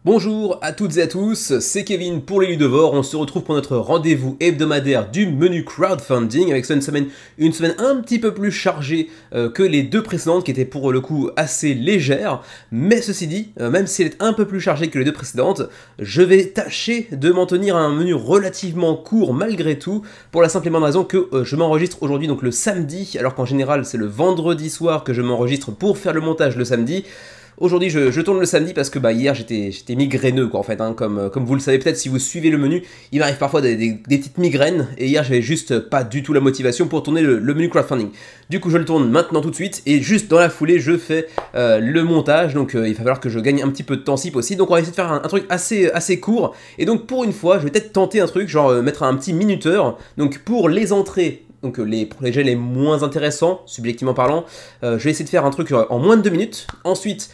Bonjour à toutes et à tous, c'est Kevin pour les Ludovores. On se retrouve pour notre rendez-vous hebdomadaire du menu crowdfunding avec ça une semaine un petit peu plus chargée que les deux précédentes qui étaient pour le coup assez légères. Mais ceci dit, même si elle est un peu plus chargée que les deux précédentes, je vais tâcher de m'en tenir à un menu relativement court malgré tout, pour la simple et bonne raison que je m'enregistre aujourd'hui donc le samedi, alors qu'en général c'est le vendredi soir que je m'enregistre pour faire le montage le samedi. Aujourd'hui, je tourne le samedi parce que hier j'étais migraineux quoi en fait, hein, comme vous le savez peut-être si vous suivez le menu, il m'arrive parfois des petites migraines et hier j'avais juste pas du tout la motivation pour tourner le menu crowdfunding. Du coup je le tourne maintenant tout de suite et juste dans la foulée je fais le montage, donc il va falloir que je gagne un petit peu de temps si possible, donc on va essayer de faire un truc assez court et donc pour une fois je vais peut-être tenter un truc genre mettre un petit minuteur, donc pour les entrées. Donc les projets les moins intéressants, subjectivement parlant, je vais essayer de faire un truc en moins de 2 minutes. Ensuite,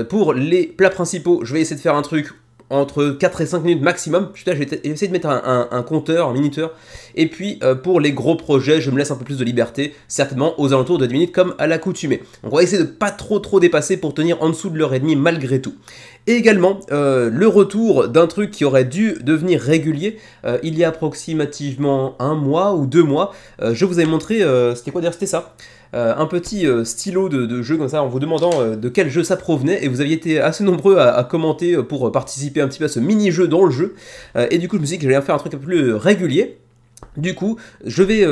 pour les plats principaux, je vais essayer de faire un truc entre 4 et 5 minutes maximum. Je vais essayer de mettre un compteur, un minuteur. Et puis pour les gros projets, je me laisse un peu plus de liberté, certainement aux alentours de 10 minutes comme à l'accoutumée. Donc on va essayer de pas trop dépasser pour tenir en dessous de l'heure et demie malgré tout. Et également, le retour d'un truc qui aurait dû devenir régulier il y a approximativement 1 mois ou 2 mois. Je vous avais montré, c'était quoi d'ailleurs, c'était ça, un petit stylo de jeu comme ça en vous demandant de quel jeu ça provenait, et vous aviez été assez nombreux à commenter pour participer un petit peu à ce mini-jeu dans le jeu, et du coup je me suis dit que j'allais faire un truc un peu plus régulier. Du coup, je vais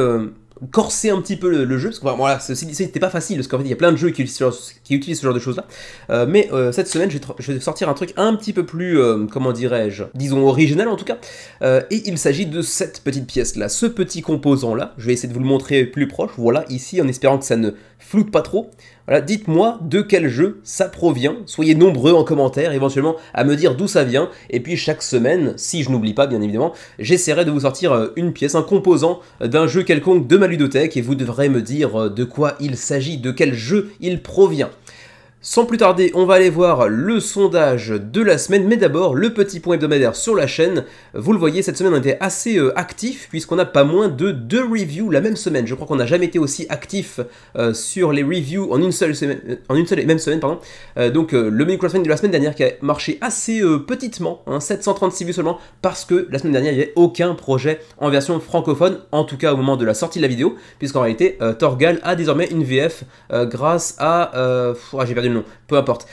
corser un petit peu le jeu, parce que voilà, c'était pas facile, parce qu'en fait il y a plein de jeux qui utilisent ce genre de choses là, mais cette semaine je vais sortir un truc un petit peu plus, comment dirais-je, disons original en tout cas, et il s'agit de cette petite pièce là, ce petit composant là, je vais essayer de vous le montrer plus proche, voilà ici, en espérant que ça ne floute pas trop. Voilà, dites-moi de quel jeu ça provient, soyez nombreux en commentaire éventuellement à me dire d'où ça vient, et puis chaque semaine, si je n'oublie pas bien évidemment, j'essaierai de vous sortir une pièce, un composant d'un jeu quelconque de ma ludothèque, et vous devrez me dire de quoi il s'agit, de quel jeu il provient. Sans plus tarder, on va aller voir le sondage de la semaine, mais d'abord le petit point hebdomadaire sur la chaîne. Vous le voyez, cette semaine on était assez actif, puisqu'on a pas moins de 2 reviews la même semaine. Je crois qu'on n'a jamais été aussi actif sur les reviews en une seule et même semaine. Donc le menu crowdfunding de la semaine dernière qui a marché assez petitement, 736 vues seulement, parce que la semaine dernière il n'y avait aucun projet en version francophone, en tout cas au moment de la sortie de la vidéo, puisqu'en réalité Torgal a désormais une VF grâce à... j'ai perdu le nom, peu importe.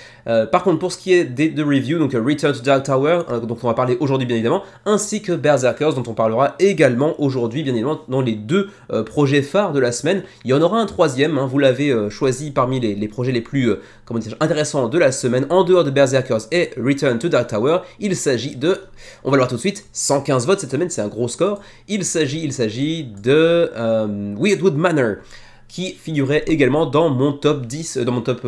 Par contre, pour ce qui est de review, donc Return to Dark Tower, dont on va parler aujourd'hui bien évidemment, ainsi que Berserkers, dont on parlera également aujourd'hui bien évidemment dans les deux projets phares de la semaine. Il y en aura un troisième, vous l'avez choisi parmi les projets les plus intéressants de la semaine, en dehors de Berserkers et Return to Dark Tower. Il s'agit de, on va le voir tout de suite, 115 votes cette semaine, c'est un gros score. Il s'agit de Weirdwood Manor, qui figurait également dans mon top 10, dans mon top,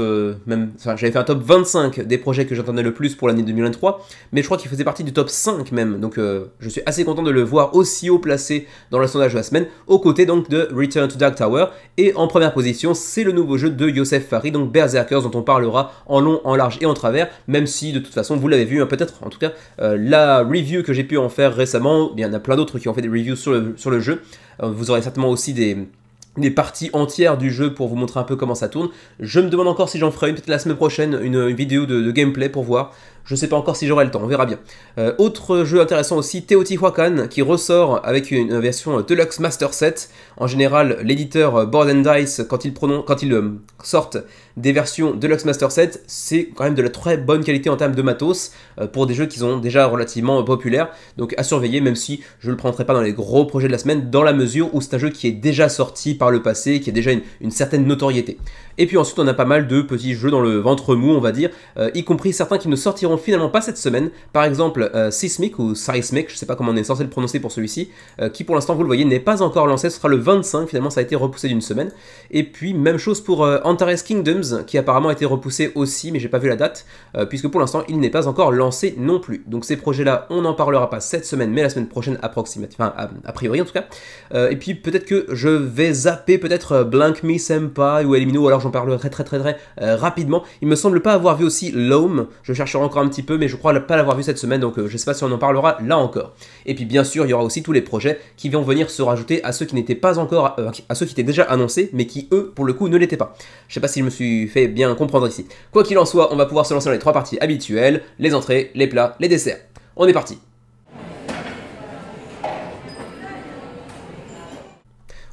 j'avais fait un top 25 des projets que j'attendais le plus pour l'année 2023, mais je crois qu'il faisait partie du top 5 même, donc je suis assez content de le voir aussi haut placé dans le sondage de la semaine, aux côtés donc de Return to Dark Tower, et en première position, c'est le nouveau jeu de Youssef Fari, donc Berserkers, dont on parlera en long, en large et en travers, même si de toute façon, vous l'avez vu, peut-être, en tout cas, la review que j'ai pu en faire récemment, il y en a plein d'autres qui ont fait des reviews sur le jeu, vous aurez certainement aussi des parties entières du jeu pour vous montrer un peu comment ça tourne. Je me demande encore si j'en ferai peut-être la semaine prochaine, une vidéo de gameplay pour voir. Je sais pas encore si j'aurai le temps, on verra bien. Autre jeu intéressant aussi, Teotihuacan, qui ressort avec une version Deluxe Master Set. En général, l'éditeur Board and Dice, quand ils sortent des versions Deluxe Master Set, c'est quand même de la très bonne qualité en termes de matos, pour des jeux qui sont déjà relativement populaires. Donc à surveiller, même si je ne le prendrai pas dans les gros projets de la semaine, dans la mesure où c'est un jeu qui est déjà sorti par le passé, qui a déjà une certaine notoriété. Et puis ensuite on a pas mal de petits jeux dans le ventre mou, on va dire, y compris certains qui ne sortiront finalement pas cette semaine, par exemple Seismic ou Seismic, je sais pas comment on est censé le prononcer pour celui-ci, qui pour l'instant vous le voyez n'est pas encore lancé, ce sera le 25, finalement ça a été repoussé d'une semaine. Et puis même chose pour Antares Kingdoms, qui apparemment a été repoussé aussi, mais j'ai pas vu la date, puisque pour l'instant il n'est pas encore lancé non plus. Donc ces projets là on n'en parlera pas cette semaine, mais la semaine prochaine approximativement, a priori en tout cas. Et puis peut-être que je vais zapper peut-être Blank Me Senpai ou Elimino, ou alors j'en parlerai très rapidement. Il me semble pas avoir vu aussi Loam, je chercherai encore un petit peu, mais je crois pas l'avoir vu cette semaine, donc je sais pas si on en parlera là encore. Et puis bien sûr, il y aura aussi tous les projets qui vont venir se rajouter à ceux qui n'étaient pas encore, à ceux qui étaient déjà annoncés, mais qui eux, pour le coup, ne l'étaient pas. Je sais pas si je me suis fait bien comprendre ici. Quoi qu'il en soit, on va pouvoir se lancer dans les 3 parties habituelles, les entrées, les plats, les desserts. On est parti.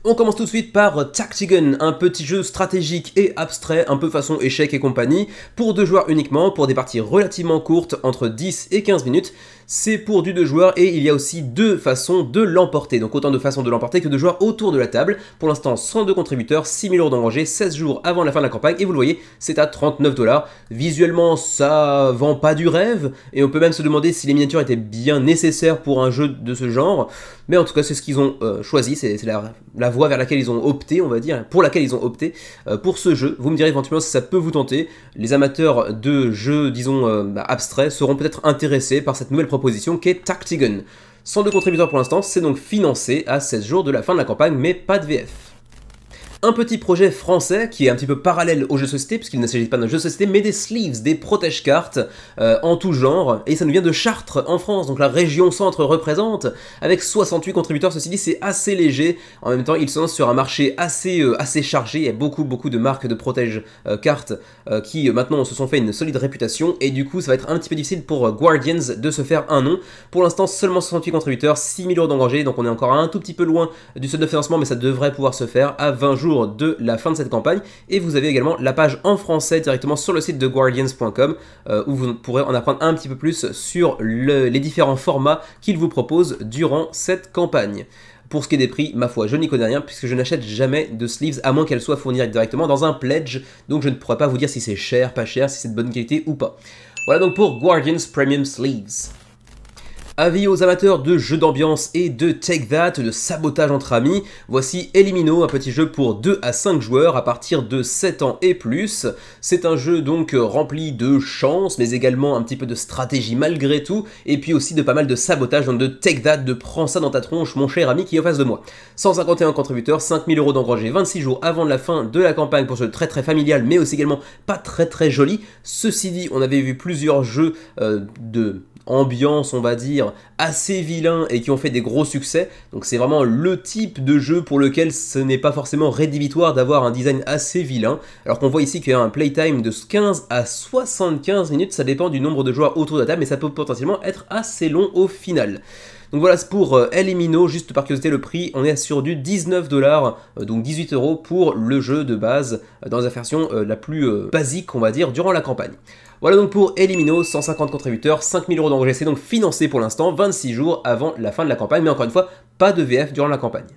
On commence tout de suite par Tactigun, un petit jeu stratégique et abstrait, un peu façon échec et compagnie, pour 2 joueurs uniquement, pour des parties relativement courtes, entre 10 et 15 minutes. C'est pour du 2 joueurs et il y a aussi 2 façons de l'emporter, donc autant de façons de l'emporter que de joueurs autour de la table. Pour l'instant, 102 contributeurs, 6 000 € d'engrangés, 16 jours avant la fin de la campagne, et vous le voyez, c'est à 39 $. Visuellement, ça vend pas du rêve, et on peut même se demander si les miniatures étaient bien nécessaires pour un jeu de ce genre, mais en tout cas, c'est ce qu'ils ont choisi, c'est la voie vers laquelle ils ont opté, on va dire, pour laquelle ils ont opté pour ce jeu. Vous me direz éventuellement si ça peut vous tenter. Les amateurs de jeux, disons, abstraits seront peut-être intéressés par cette nouvelle proposition qu'est Tactigun. 102 contributeurs pour l'instant, c'est donc financé à 16 jours de la fin de la campagne, mais pas de VF. Un petit projet français qui est un petit peu parallèle au jeu de société, puisqu'il ne s'agit pas d'un jeu de société, mais des sleeves, des protège-cartes en tout genre, et ça nous vient de Chartres en France, donc la région centre représente, avec 68 contributeurs. Ceci dit, c'est assez léger, en même temps il se lance sur un marché assez chargé. Il y a beaucoup de marques de protège-cartes qui maintenant se sont fait une solide réputation, et du coup ça va être un petit peu difficile pour Guardians de se faire un nom. Pour l'instant seulement 68 contributeurs, 6 000 € d'engagés, donc on est encore un tout petit peu loin du seuil de financement, mais ça devrait pouvoir se faire à 20 jours de la fin de cette campagne. Et vous avez également la page en français directement sur le site de guardians.com où vous pourrez en apprendre un petit peu plus sur les différents formats qu'ils vous proposent durant cette campagne. Pour ce qui est des prix, ma foi, je n'y connais rien puisque je n'achète jamais de sleeves à moins qu'elles soient fournies directement dans un pledge, donc je ne pourrais pas vous dire si c'est cher, pas cher, si c'est de bonne qualité ou pas. Voilà donc pour Guardians Premium Sleeves. Avis aux amateurs de jeux d'ambiance et de Take That, de sabotage entre amis, voici Elimino, un petit jeu pour 2 à 5 joueurs à partir de 7 ans et plus. C'est un jeu donc rempli de chance, mais également un petit peu de stratégie malgré tout, et puis aussi de pas mal de sabotage, donc de Take That, de prends ça dans ta tronche mon cher ami qui est en face de moi. 151 contributeurs, 5 000 € d'engrangés, 26 jours avant la fin de la campagne pour ce très familial, mais aussi également pas très joli. Ceci dit, on avait vu plusieurs jeux de ambiance, on va dire, assez vilains et qui ont fait des gros succès. Donc c'est vraiment le type de jeu pour lequel ce n'est pas forcément rédhibitoire d'avoir un design assez vilain. Alors qu'on voit ici qu'il y a un playtime de 15 à 75 minutes, ça dépend du nombre de joueurs autour de la table, mais ça peut potentiellement être assez long au final. Donc voilà, c'est pour Elimino, juste par curiosité le prix, on est sur du 19 $, donc 18 € pour le jeu de base, dans la version la plus basique on va dire, durant la campagne. Voilà donc pour Elimino, 150 contributeurs, 5 000 € d'engagés, c'est donc financé pour l'instant, 26 jours avant la fin de la campagne, mais encore une fois, pas de VF durant la campagne.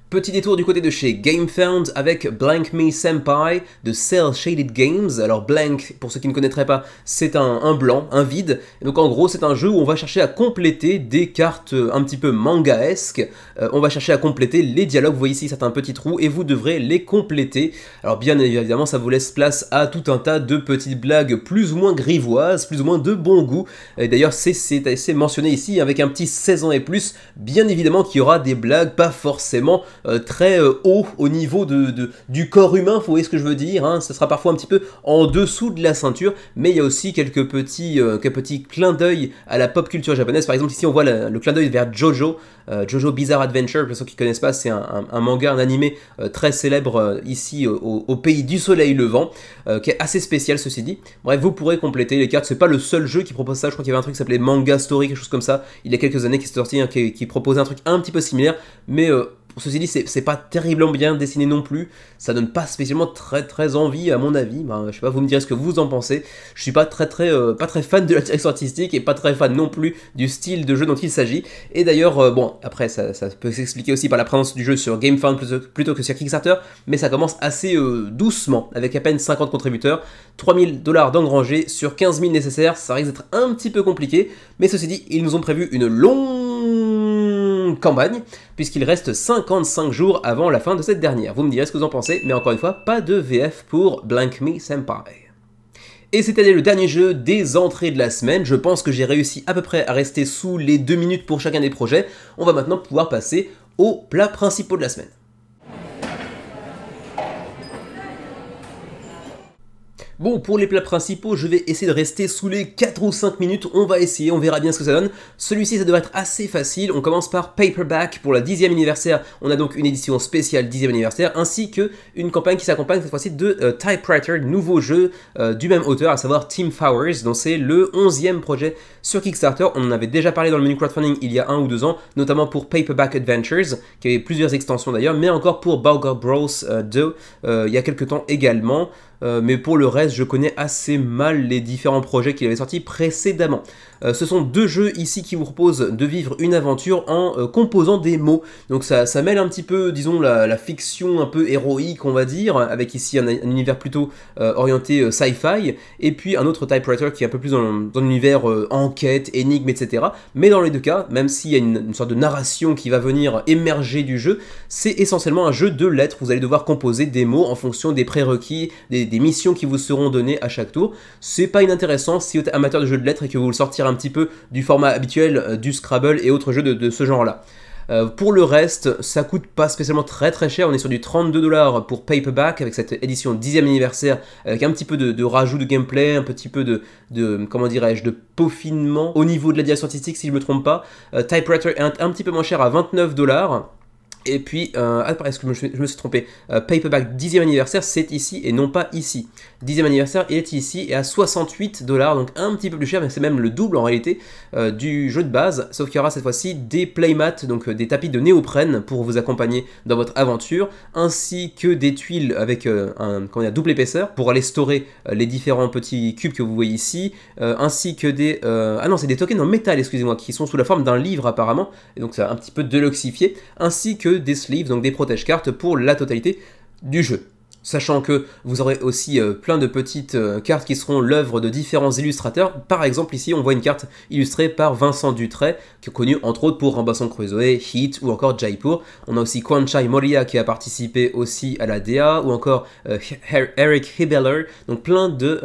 Petit détour du côté de chez GameFound avec Blank Me Senpai de Cell Shaded Games. Alors Blank, pour ceux qui ne connaîtraient pas, c'est un blanc, un vide. Et donc en gros, c'est un jeu où on va chercher à compléter des cartes un petit peu manga-esque. On va chercher à compléter les dialogues. Vous voyez ici certains petits trous et vous devrez les compléter. Alors bien évidemment, ça vous laisse place à tout un tas de petites blagues plus ou moins grivoises, plus ou moins de bon goût. Et d'ailleurs, c'est mentionné ici avec un petit 16 ans et plus. Bien évidemment qu'il y aura des blagues pas forcément très haut au niveau du corps humain, vous voyez ce que je veux dire, hein. Ça sera parfois un petit peu en dessous de la ceinture, mais il y a aussi quelques petits clins d'œil à la pop culture japonaise. Par exemple ici on voit le clin d'œil vers Jojo, Jojo Bizarre Adventure, pour ceux qui ne connaissent pas, c'est un manga, un animé très célèbre ici au pays du soleil levant, qui est assez spécial ceci dit. Bref, vous pourrez compléter les cartes, c'est pas le seul jeu qui propose ça, je crois qu'il y avait un truc qui s'appelait Manga Story, quelque chose comme ça, il y a quelques années qui est sorti, hein, qui proposait un truc un petit peu similaire, mais ceci dit, c'est pas terriblement bien dessiné non plus, ça donne pas spécialement très envie à mon avis. Je sais pas, vous me direz ce que vous en pensez. Je suis pas très fan de la direction artistique et pas très fan non plus du style de jeu dont il s'agit. Et d'ailleurs, bon, après ça peut s'expliquer aussi par la présence du jeu sur GameFound plutôt que sur Kickstarter, mais ça commence assez doucement, avec à peine 50 contributeurs, 3 000 $ d'engrangés sur 15 000 nécessaires, ça risque d'être un petit peu compliqué, mais ceci dit, ils nous ont prévu une longue campagne, puisqu'il reste 55 jours avant la fin de cette dernière. Vous me direz ce que vous en pensez, mais encore une fois, pas de VF pour Blank Me Senpai. Et c'était le dernier jeu des entrées de la semaine. Je pense que j'ai réussi à peu près à rester sous les 2 minutes pour chacun des projets. On va maintenant pouvoir passer aux plats principaux de la semaine. Bon, pour les plats principaux, je vais essayer de rester sous les 4 ou 5 minutes, on va essayer, on verra bien ce que ça donne. Celui-ci, ça devrait être assez facile, on commence par Paperback pour la 10e anniversaire, on a donc une édition spéciale 10e anniversaire, ainsi que une campagne qui s'accompagne cette fois-ci de Typewriter, nouveau jeu du même auteur, à savoir Tim Fowers, dont c'est le 11e projet sur Kickstarter. On en avait déjà parlé dans le menu crowdfunding il y a 1 ou 2 ans, notamment pour Paperback Adventures, qui avait plusieurs extensions d'ailleurs, mais encore pour Bowger Bros 2, il y a quelques temps également. Mais pour le reste, je connais assez mal les différents projets qu'il avait sortis précédemment. Ce sont 2 jeux ici qui vous proposent de vivre une aventure en composant des mots. Donc ça mêle un petit peu, disons, la fiction un peu héroïque, on va dire, avec ici un univers plutôt orienté sci-fi, et puis un autre typewriter qui est un peu plus dans l'univers enquête, énigme, etc. Mais dans les deux cas, même s'il y a une sorte de narration qui va venir émerger du jeu, c'est essentiellement un jeu de lettres. Vous allez devoir composer des mots en fonction des prérequis, des missions qui vous seront données à chaque tour. C'est pas inintéressant si vous êtes amateur de jeux de lettres et que vous le sortirez un petit peu du format habituel du Scrabble et autres jeux de ce genre-là. Pour le reste, ça coûte pas spécialement très cher, on est sur du 32$ pour Paperback avec cette édition 10e anniversaire, avec un petit peu de rajout de gameplay, un petit peu de comment dirais-je, de peaufinement au niveau de la direction artistique si je me trompe pas. Typewriter est un petit peu moins cher à 29$. Et puis, est-ce que je me suis trompé, Paperback 10e anniversaire, c'est ici et non pas ici. 10e anniversaire, il est ici et à 68$, donc un petit peu plus cher, mais c'est même le double en réalité du jeu de base, sauf qu'il y aura cette fois-ci des playmats, donc des tapis de néoprène pour vous accompagner dans votre aventure, ainsi que des tuiles avec double épaisseur pour aller storer les différents petits cubes que vous voyez ici, ainsi que des... c'est des tokens en métal, excusez-moi, qui sont sous la forme d'un livre apparemment, et donc c'est un petit peu deluxifié, ainsi que des sleeves, donc des protège-cartes pour la totalité du jeu. Sachant que vous aurez aussi plein de petites cartes qui seront l'œuvre de différents illustrateurs. Par exemple, ici, on voit une carte illustrée par Vincent Dutray, qui est connu entre autres pour Robinson Crusoe, Heat ou encore Jaipur. On a aussi Kwanchai Moria qui a participé aussi à la DA, ou encore Eric Hibeller. Donc plein de,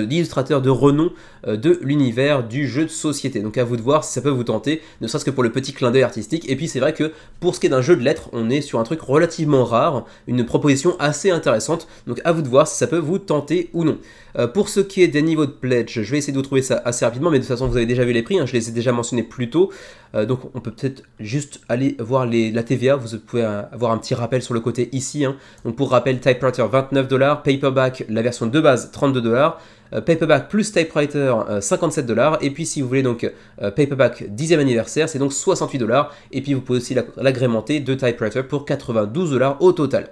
d'illustrateurs de renom de l'univers du jeu de société. Donc à vous de voir si ça peut vous tenter, ne serait-ce que pour le petit clin d'œil artistique. Et puis c'est vrai que pour ce qui est d'un jeu de lettres, on est sur un truc relativement rare, une proposition assez intéressante, donc à vous de voir si ça peut vous tenter ou non. Pour ce qui est des niveaux de pledge, je vais essayer de vous trouver ça assez rapidement, mais de toute façon vous avez déjà vu les prix, je les ai déjà mentionnés plus tôt, donc on peut peut-être juste aller voir la TVA, vous pouvez avoir un petit rappel sur le côté ici, donc pour rappel, Typewriter 29$, Paperback, la version de base 32$, Paperback plus Typewriter 57$, et puis si vous voulez donc Paperback 10e anniversaire, c'est donc 68$, et puis vous pouvez aussi l'agrémenter de Typewriter pour 92$ au total.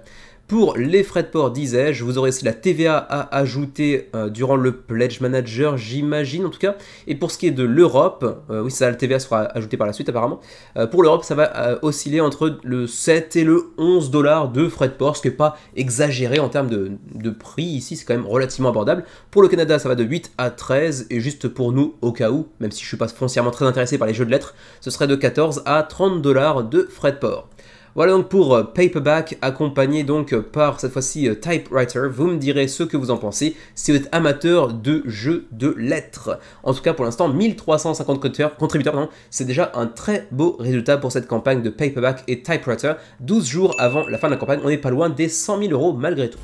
Pour les frais de port, disais-je, vous aurez aussi la TVA à ajouter durant le Pledge Manager, j'imagine en tout cas. Et pour ce qui est de l'Europe, oui, ça, la TVA sera ajoutée par la suite apparemment. Pour l'Europe, ça va osciller entre le 7 et le 11$ de frais de port, ce qui n'est pas exagéré en termes de prix. Ici, c'est quand même relativement abordable. Pour le Canada, ça va de 8 à 13. Et juste pour nous, au cas où, même si je ne suis pas foncièrement très intéressé par les jeux de lettres, ce serait de 14 à 30$ de frais de port. Voilà donc pour Paperback, accompagné donc par cette fois-ci Typewriter. Vous me direz ce que vous en pensez si vous êtes amateur de jeux de lettres. En tout cas pour l'instant 1350 contributeurs, c'est déjà un très beau résultat pour cette campagne de Paperback et Typewriter. 12 jours avant la fin de la campagne, on n'est pas loin des 100 000 € malgré tout.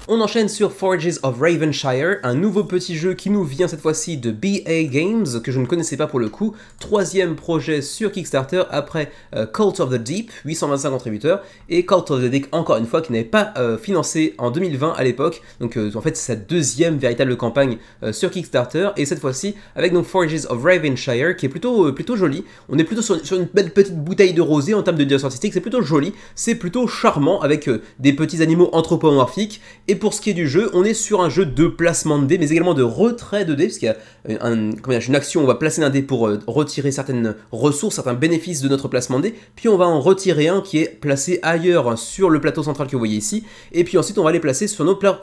On enchaîne sur Forges of Ravenshire, un nouveau petit jeu qui nous vient cette fois-ci de BA Games, que je ne connaissais pas pour le coup, 3e projet sur Kickstarter après Cult of the Deep, 825 contributeurs, et Cult of the Deep encore une fois qui n'avait pas financé en 2020 à l'époque, donc en fait c'est sa 2e véritable campagne sur Kickstarter, et cette fois-ci avec donc Forges of Ravenshire qui est plutôt joli. On est plutôt sur une belle petite bouteille de rosé en termes de direction artistique, c'est plutôt joli, c'est plutôt charmant avec des petits animaux anthropomorphiques. Et pour ce qui est du jeu, on est sur un jeu de placement de dés, mais également de retrait de dés, parce qu'il y a une action, on va placer un dé pour retirer certaines ressources, certains bénéfices de notre placement de dés, puis on va en retirer un qui est placé ailleurs sur le plateau central que vous voyez ici, et puis ensuite on va les placer sur notre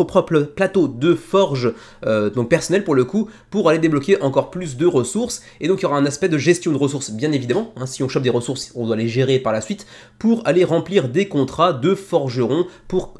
propre plateau de forge, donc personnel pour le coup, pour aller débloquer encore plus de ressources, et donc il y aura un aspect de gestion de ressources, bien évidemment, si on chope des ressources, on doit les gérer par la suite, pour aller remplir des contrats de forgeron, pour,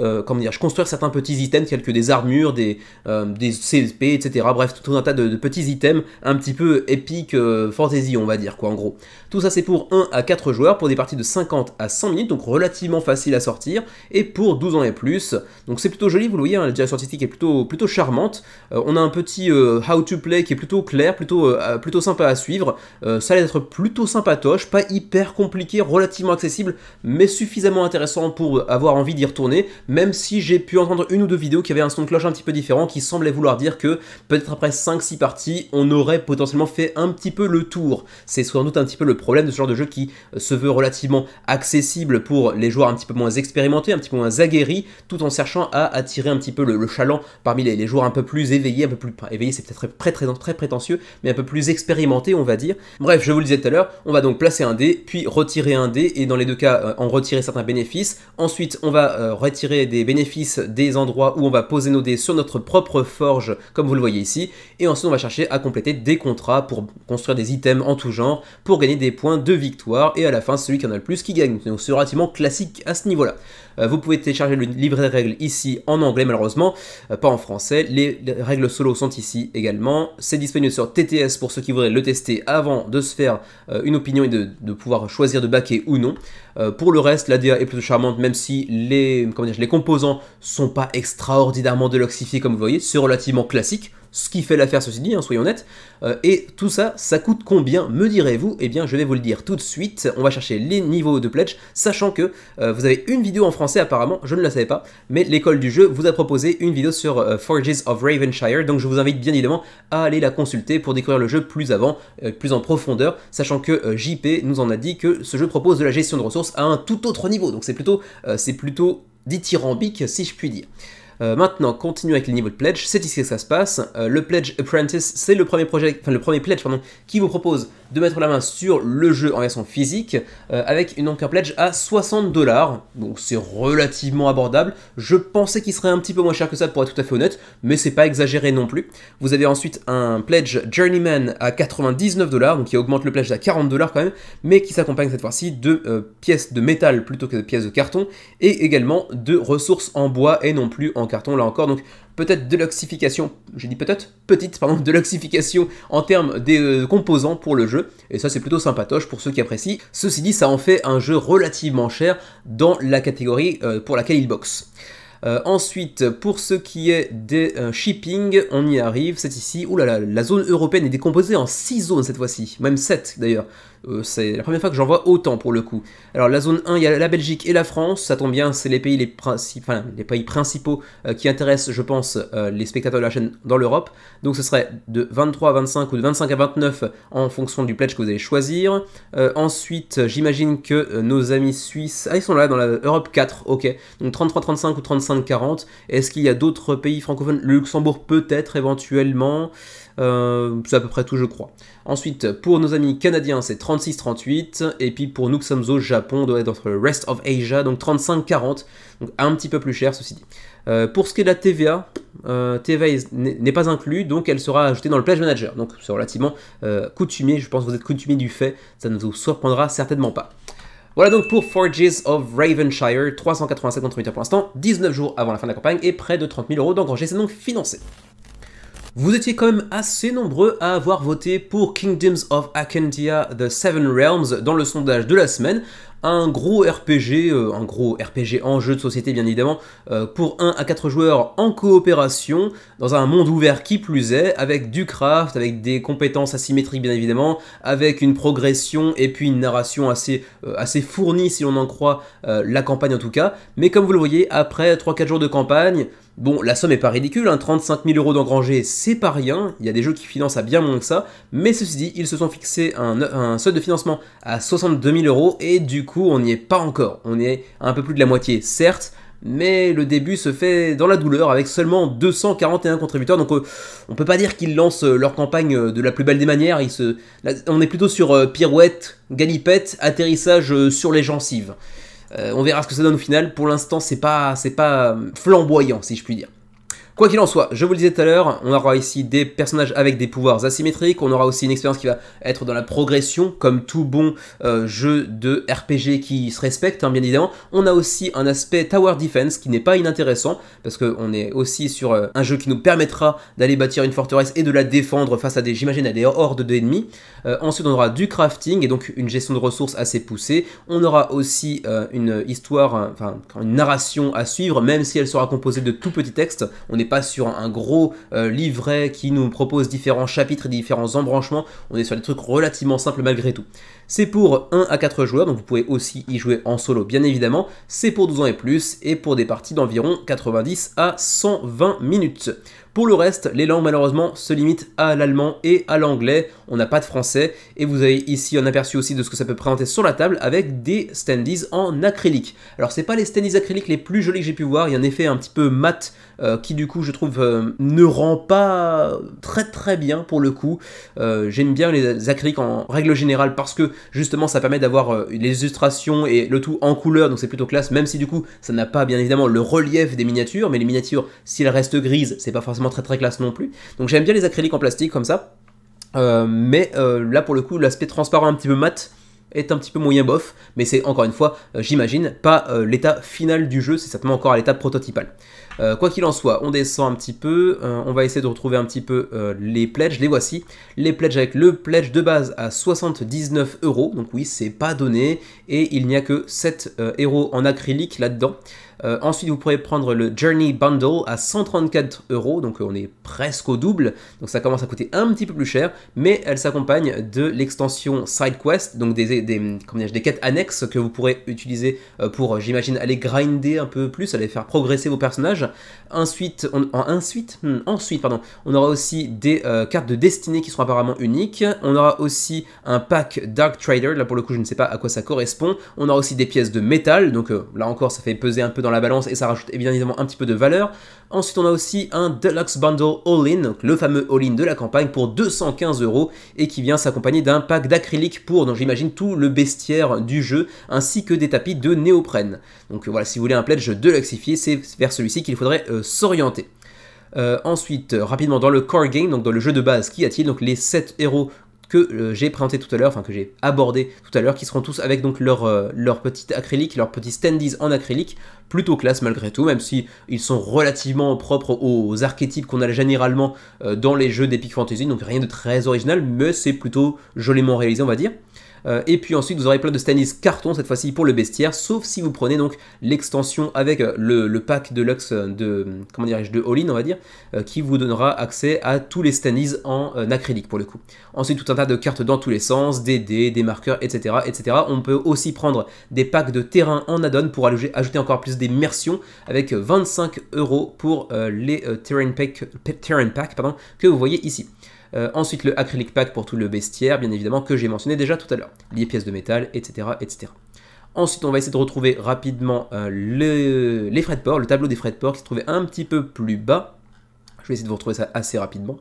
construire construire certains petits items tels que des armures, des CSP, etc. Bref, tout un tas de petits items un petit peu épiques, fantasy on va dire quoi en gros. Tout ça c'est pour 1 à 4 joueurs, pour des parties de 50 à 100 minutes, donc relativement facile à sortir, et pour 12 ans et plus. Donc c'est plutôt joli, vous le voyez, hein, la direction artistique est plutôt charmante. On a un petit how to play qui est plutôt clair, plutôt sympa à suivre. Ça a l'air d'être plutôt sympatoche, pas hyper compliqué, relativement accessible, mais suffisamment intéressant pour avoir envie d'y retourner, même si j'ai pu entendre une ou deux vidéos qui avaient un son de cloche un petit peu différent, qui semblait vouloir dire que peut-être après 5-6 parties, on aurait potentiellement fait un petit peu le tour. C'est sans doute un petit peu le problème de ce genre de jeu qui se veut relativement accessible pour les joueurs un petit peu moins expérimentés, un petit peu moins aguerris, tout en cherchant à attirer un petit peu le chaland parmi les joueurs un peu plus éveillés, éveillés c'est peut-être très prétentieux, mais un peu plus expérimentés on va dire. Bref, je vous le disais tout à l'heure, on va donc placer un dé, puis retirer un dé, et dans les deux cas, en retirer certains bénéfices. Ensuite, on va retirer des bénéfices des endroits où on va poser nos dés sur notre propre forge, comme vous le voyez ici, et ensuite on va chercher à compléter des contrats pour construire des items en tout genre, pour gagner des points de victoire, et à la fin, celui qui en a le plus qui gagne. Donc c'est relativement classique à ce niveau-là. Vous pouvez télécharger le livret de règles ici en anglais malheureusement, pas en français. Les règles solo sont ici également. C'est disponible sur TTS pour ceux qui voudraient le tester avant de se faire une opinion et de pouvoir choisir de backer ou non. Pour le reste, la DA est plutôt charmante, même si les composants sont pas extraordinairement deluxifiés comme vous voyez, c'est relativement classique. Ce qui fait l'affaire ceci dit, hein, soyons honnêtes. Et tout ça, ça coûte combien, me direz-vous? Eh bien, je vais vous le dire tout de suite. On va chercher les niveaux de pledge, sachant que vous avez une vidéo en français apparemment, je ne la savais pas, mais l'école du jeu vous a proposé une vidéo sur Forges of Ravenshire, donc je vous invite bien évidemment à aller la consulter pour découvrir le jeu plus avant, plus en profondeur, sachant que JP nous en a dit que ce jeu propose de la gestion de ressources à un tout autre niveau, donc c'est plutôt dithyrambique si je puis dire. Maintenant, continuons avec les niveaux de pledge, c'est ici que ça se passe. Le Pledge Apprentice, c'est le premier pledge qui vous propose de mettre la main sur le jeu en version physique, avec donc un pledge à 60 $, donc c'est relativement abordable. Je pensais qu'il serait un petit peu moins cher que ça pour être tout à fait honnête, mais c'est pas exagéré non plus. Vous avez ensuite un pledge Journeyman à 99 $, donc qui augmente le pledge à 40 $ quand même, mais qui s'accompagne cette fois-ci de pièces de métal plutôt que de pièces de carton, et également de ressources en bois et non plus en carton là encore, donc peut-être de l'oxyfication, j'ai dit petite de l'oxyfication en termes des composants pour le jeu, et ça c'est plutôt sympatoche pour ceux qui apprécient. Ceci dit, ça en fait un jeu relativement cher dans la catégorie pour laquelle il boxe. Ensuite, pour ce qui est des shipping, on y arrive, c'est ici. Ouh là là, la zone européenne est décomposée en 6 zones cette fois-ci, même 7 d'ailleurs. C'est la première fois que j'en vois autant pour le coup. Alors la zone 1, il y a la Belgique et la France, ça tombe bien, c'est les pays principaux qui intéressent, je pense, les spectateurs de la chaîne dans l'Europe. Donc ce serait de 23 à 25 ou de 25 à 29 en fonction du pledge que vous allez choisir. Ensuite, j'imagine que nos amis suisses, ils sont là dans la Europe 4, ok. Donc 33-35 ou 35-40. Est-ce qu'il y a d'autres pays francophones? Le Luxembourg peut-être éventuellement. C'est à peu près tout je crois. Ensuite pour nos amis canadiens c'est 36-38 et puis pour nous qui sommes au Japon on doit être entre le Rest of Asia donc 35-40, donc un petit peu plus cher ceci dit. Pour ce qui est de la TVA, TVA n'est pas inclus donc elle sera ajoutée dans le Pledge Manager, donc c'est relativement coutumier, je pense que vous êtes coutumier du fait, ça ne vous surprendra certainement pas. Voilà donc pour Forges of Ravenshire, 387 contributeurs pour l'instant, 19 jours avant la fin de la campagne et près de 30 000 € d'engrangés, c'est donc financé. Vous étiez quand même assez nombreux à avoir voté pour Kingdoms of Akantia The Seven Realms dans le sondage de la semaine. Un gros RPG en jeu de société bien évidemment, pour 1 à 4 joueurs en coopération, dans un monde ouvert qui plus est, avec du craft, avec des compétences asymétriques bien évidemment, avec une progression et puis une narration assez fournie si l'on en croit la campagne en tout cas. Mais comme vous le voyez, après 3-4 jours de campagne, bon, la somme est pas ridicule, hein, 35 000 € d'engrangés, c'est pas rien, il y a des jeux qui financent à bien moins que ça, mais ceci dit, ils se sont fixés un seuil de financement à 62 000 € et du coup, on n'y est pas encore, on est à un peu plus de la moitié, certes, mais le début se fait dans la douleur avec seulement 241 contributeurs, donc on peut pas dire qu'ils lancent leur campagne de la plus belle des manières, on est plutôt sur pirouette, galipette, atterrissage sur les gencives. On verra ce que ça donne au final, pour l'instant c'est pas flamboyant si je puis dire. Quoi qu'il en soit, je vous le disais tout à l'heure, on aura ici des personnages avec des pouvoirs asymétriques, on aura aussi une expérience qui va être dans la progression, comme tout bon jeu de RPG qui se respecte, hein, bien évidemment. On a aussi un aspect Tower Defense qui n'est pas inintéressant, parce qu'on est aussi sur un jeu qui nous permettra d'aller bâtir une forteresse et de la défendre face à des, j'imagine, à des hordes d'ennemis. Ensuite, on aura du crafting et donc une gestion de ressources assez poussée. On aura aussi une histoire, enfin une narration à suivre, même si elle sera composée de tout petits textes. On n'est pas sur un gros livret qui nous propose différents chapitres et différents embranchements. On est sur des trucs relativement simples malgré tout. C'est pour 1 à 4 joueurs, donc vous pouvez aussi y jouer en solo bien évidemment. C'est pour 12 ans et plus et pour des parties d'environ 90 à 120 minutes. Pour le reste, les langues malheureusement se limitent à l'allemand et à l'anglais, on n'a pas de français, et vous avez ici un aperçu aussi de ce que ça peut présenter sur la table avec des standees en acrylique. Alors c'est pas les standees acryliques les plus jolis que j'ai pu voir, il y a un effet un petit peu mat qui du coup je trouve ne rend pas très bien pour le coup. J'aime bien les acryliques en règle générale parce que justement ça permet d'avoir les illustrations et le tout en couleur, donc c'est plutôt classe, même si du coup ça n'a pas bien évidemment le relief des miniatures, mais les miniatures si elles restent grises c'est pas forcément très classe non plus. Donc j'aime bien les acryliques en plastique comme ça, mais là pour le coup l'aspect transparent un petit peu mat est un petit peu moyen bof, mais c'est encore une fois, j'imagine, pas l'état final du jeu, c'est certainement encore à l'état prototypal. Quoi qu'il en soit, on descend un petit peu, on va essayer de retrouver un petit peu les pledges, les voici. Les pledges avec le pledge de base à 79 €, donc oui, c'est pas donné, et il n'y a que 7 héros en acrylique là-dedans. Ensuite, vous pourrez prendre le Journey Bundle à 134 €, donc on est presque au double, donc ça commence à coûter un petit peu plus cher, mais elle s'accompagne de l'extension Side Quest, donc des quêtes annexes que vous pourrez utiliser pour, j'imagine, aller grinder un peu plus, aller faire progresser vos personnages. Ensuite, on aura aussi des cartes de destinée qui seront apparemment uniques. On aura aussi un pack Dark Trader, là pour le coup je ne sais pas à quoi ça correspond. On aura aussi des pièces de métal, donc là encore ça fait peser un peu dans la balance et ça rajoute évidemment un petit peu de valeur. Ensuite on a aussi un Deluxe Bundle All-In, donc le fameux All-In de la campagne pour 215 € et qui vient s'accompagner d'un pack d'acrylique pour, donc j'imagine, tout le bestiaire du jeu ainsi que des tapis de néoprène. Donc voilà, si vous voulez un pledge deluxifié, c'est vers celui-ci qu'il faudrait s'orienter. Ensuite, rapidement dans le core game, donc dans le jeu de base, qu'y a-t-il? Donc les 7 héros que j'ai présenté tout à l'heure, enfin que j'ai abordé tout à l'heure, qui seront tous avec donc leur petit acrylique, leurs petits standees en acrylique, plutôt classe malgré tout, même si ils sont relativement propres aux archétypes qu'on a généralement dans les jeux d'Epic Fantasy, donc rien de très original, mais c'est plutôt joliment réalisé on va dire. Et puis ensuite vous aurez plein de standees carton cette fois-ci pour le bestiaire, sauf si vous prenez donc l'extension avec le pack Deluxe de All-In on va dire, qui vous donnera accès à tous les standees en acrylique pour le coup. Ensuite tout un tas de cartes dans tous les sens, des dés, des marqueurs, etc. On peut aussi prendre des packs de terrain en add-on pour ajouter encore plus d'immersion avec 25 € pour les Terrain Pack que vous voyez ici. Ensuite le acrylic pack pour tout le bestiaire, bien évidemment, que j'ai mentionné déjà tout à l'heure. Les pièces de métal, etc. Ensuite, on va essayer de retrouver rapidement les frais de port, le tableau des frais de port qui se trouvait un petit peu plus bas. Je vais essayer de vous retrouver ça assez rapidement.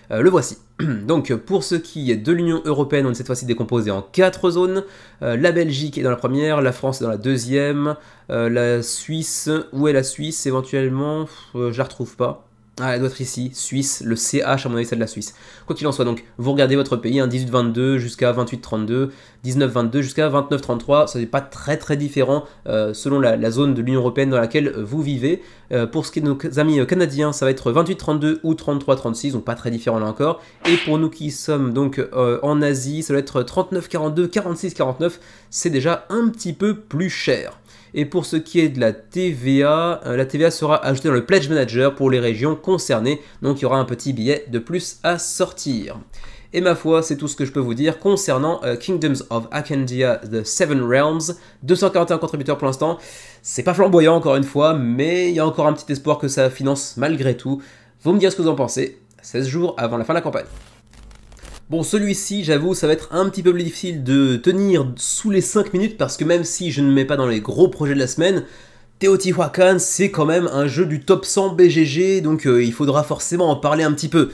Le voici. Donc, pour ce qui est de l'Union Européenne, on est cette fois-ci décomposé en 4 zones. La Belgique est dans la première, la France est dans la deuxième, la Suisse, où est la Suisse éventuellement? Je la retrouve pas. Ah, elle doit être ici, Suisse, le CH à mon avis c'est de la Suisse. Quoi qu'il en soit, donc vous regardez votre pays, 18-22 jusqu'à 28-32, 19-22 jusqu'à 29-33, ça n'est pas très différent selon la zone de l'Union Européenne dans laquelle vous vivez. Pour ce qui est de nos amis canadiens, ça va être 28-32 ou 33-36, donc pas très différent là encore. Et pour nous qui sommes donc en Asie, ça va être 39-42, 46-49, c'est déjà un petit peu plus cher. Et pour ce qui est de la TVA sera ajoutée dans le Pledge Manager pour les régions concernées, donc il y aura un petit billet de plus à sortir. Et ma foi, c'est tout ce que je peux vous dire concernant Kingdoms of Akandia The Seven Realms. 241 contributeurs pour l'instant, c'est pas flamboyant encore une fois, mais il y a encore un petit espoir que ça finance malgré tout. Vous me direz ce que vous en pensez, 16 jours avant la fin de la campagne. Bon, celui-ci, j'avoue, ça va être un petit peu plus difficile de tenir sous les 5 minutes parce que même si je ne mets pas dans les gros projets de la semaine, Teotihuacan, c'est quand même un jeu du top 100 BGG, donc il faudra forcément en parler un petit peu.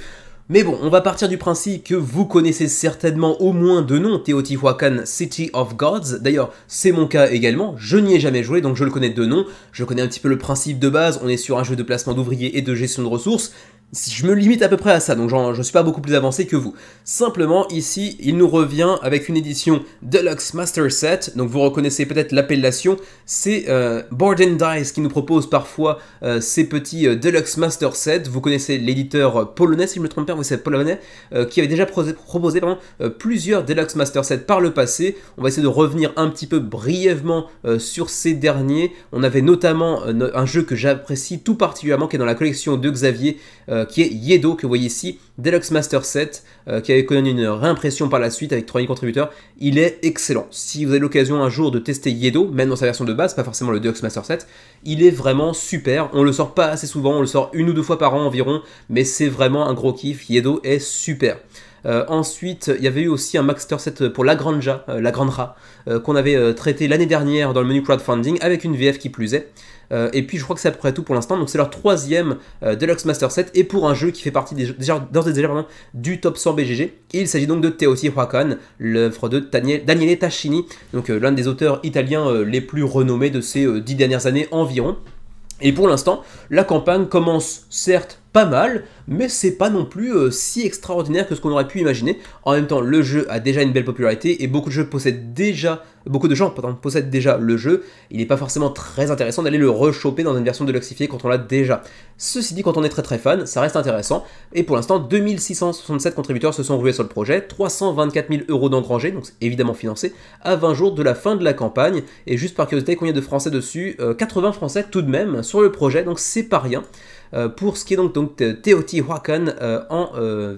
Mais bon, on va partir du principe que vous connaissez certainement au moins de nom Teotihuacan City of Gods. D'ailleurs, c'est mon cas également, je n'y ai jamais joué donc je le connais de nom. Je connais un petit peu le principe de base, on est sur un jeu de placement d'ouvriers et de gestion de ressources. Je me limite à peu près à ça, donc je suis pas beaucoup plus avancé que vous. Simplement, ici, il nous revient avec une édition Deluxe Master Set, donc vous reconnaissez peut-être l'appellation, c'est Board and Dice qui nous propose parfois ces petits Deluxe Master Set. Vous connaissez l'éditeur polonais, si je me trompe pas, oui c'est polonais, qui avait déjà proposé plusieurs Deluxe Master Set par le passé. On va essayer de revenir un petit peu brièvement sur ces derniers. On avait notamment un jeu que j'apprécie tout particulièrement, qui est dans la collection de Xavier, qui est Yedo, que vous voyez ici, Deluxe Master Set, qui avait connu une réimpression par la suite avec 3000 contributeurs. Il est excellent. Si vous avez l'occasion un jour de tester Yedo, même dans sa version de base, pas forcément le Deluxe Master Set, il est vraiment super. On le sort pas assez souvent, on le sort 1 ou 2 fois par an environ, mais c'est vraiment un gros kiff. Yedo est super. Ensuite, il y avait eu aussi un Master Set pour La Granja, qu'on avait traité l'année dernière dans le menu crowdfunding avec une VF qui plus est. Et puis je crois que c'est à peu près tout pour l'instant, donc c'est leur 3e Deluxe Master Set et pour un jeu qui fait partie d'ores et déjà du top 100 BGG. Il s'agit donc de Teotihuacan, l'œuvre de Daniele Tascini, donc l'un des auteurs italiens les plus renommés de ces 10 dernières années environ. Et pour l'instant, la campagne commence certes pas mal, mais c'est pas non plus si extraordinaire que ce qu'on aurait pu imaginer. En même temps, le jeu a déjà une belle popularité et beaucoup de gens possèdent déjà le jeu. Il n'est pas forcément très intéressant d'aller le rechoper dans une version deluxifiée quand on l'a déjà. Ceci dit, quand on est très fan, ça reste intéressant. Et pour l'instant, 2667 contributeurs se sont rués sur le projet, 324 000 € d'engrangés, donc c'est évidemment financé, à 20 jours de la fin de la campagne. Et juste par curiosité, combien de Français dessus 80 Français tout de même sur le projet, donc c'est pas rien. Pour ce qui est donc Teotihuacan en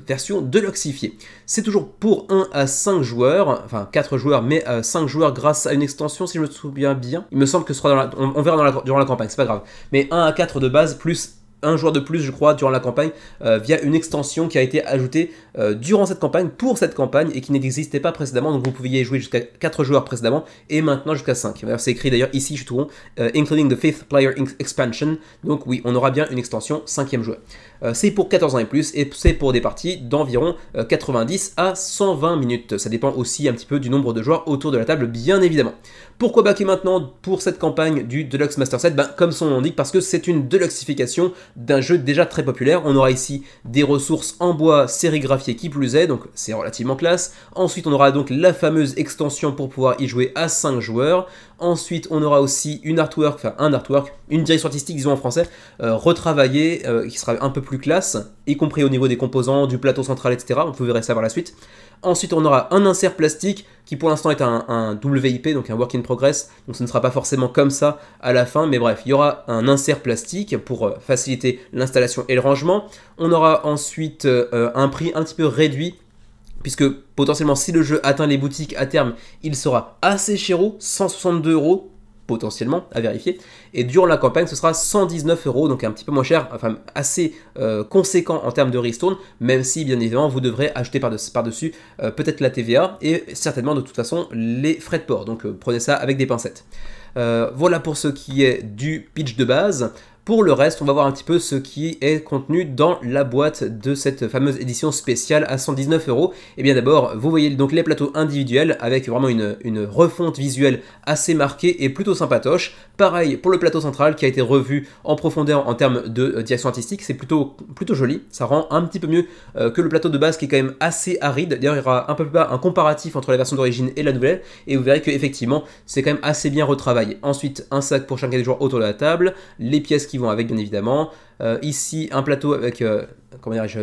version deluxifiée. C'est toujours pour 1 à 5 joueurs, enfin 4 joueurs, mais 5 joueurs grâce à une extension, si je me souviens bien. Il me semble que ce sera on verra durant la campagne, c'est pas grave. Mais 1 à 4 de base, plus un joueur de plus, je crois, durant la campagne, via une extension qui a été ajoutée durant cette campagne, pour cette campagne, et qui n'existait pas précédemment, donc vous pouviez y jouer jusqu'à 4 joueurs précédemment, et maintenant jusqu'à 5. C'est écrit d'ailleurs ici, je suis tout rond, including the 5th player expansion, donc oui, on aura bien une extension 5e joueur. C'est pour 14 ans et plus, et c'est pour des parties d'environ 90 à 120 minutes. Ça dépend aussi un petit peu du nombre de joueurs autour de la table, bien évidemment. Pourquoi backer maintenant pour cette campagne du Deluxe Master Set? Comme son nom l'indique, parce que c'est une deluxification d'un jeu déjà très populaire. On aura ici des ressources en bois sérigraphiées qui plus est, donc c'est relativement classe. Ensuite, on aura donc la fameuse extension pour pouvoir y jouer à 5 joueurs. Ensuite, on aura aussi une direction artistique, disons en français, retravaillée, qui sera un peu plus classe, y compris au niveau des composants, du plateau central, etc. Vous verrez ça par la suite. Ensuite, on aura un insert plastique qui pour l'instant est un WIP, donc un work in progress, donc ce ne sera pas forcément comme ça à la fin, mais bref, il y aura un insert plastique pour faciliter l'installation et le rangement. On aura ensuite un prix un petit peu réduit, puisque potentiellement si le jeu atteint les boutiques à terme, il sera assez chéro, 162 €, potentiellement, à vérifier, et durant la campagne ce sera 119 €, donc un petit peu moins cher, enfin assez conséquent en termes de ristourne, même si bien évidemment vous devrez acheter par-dessus peut-être la TVA, et certainement de toute façon les frais de port, donc prenez ça avec des pincettes. Voilà pour ce qui est du pitch de base. Pour le reste, on va voir un petit peu ce qui est contenu dans la boîte de cette fameuse édition spéciale à 119 €. Et bien d'abord, vous voyez donc les plateaux individuels avec vraiment une refonte visuelle assez marquée et plutôt sympatoche. Pareil pour le plateau central qui a été revu en profondeur en termes de direction artistique, c'est plutôt joli, ça rend un petit peu mieux que le plateau de base qui est quand même assez aride. D'ailleurs, il y aura un peu plus bas un comparatif entre la version d'origine et la nouvelle, et vous verrez qu'effectivement, c'est quand même assez bien retravaillé. Ensuite, un sac pour chacun des joueurs autour de la table, les pièces qui vont avec bien évidemment, ici un plateau avec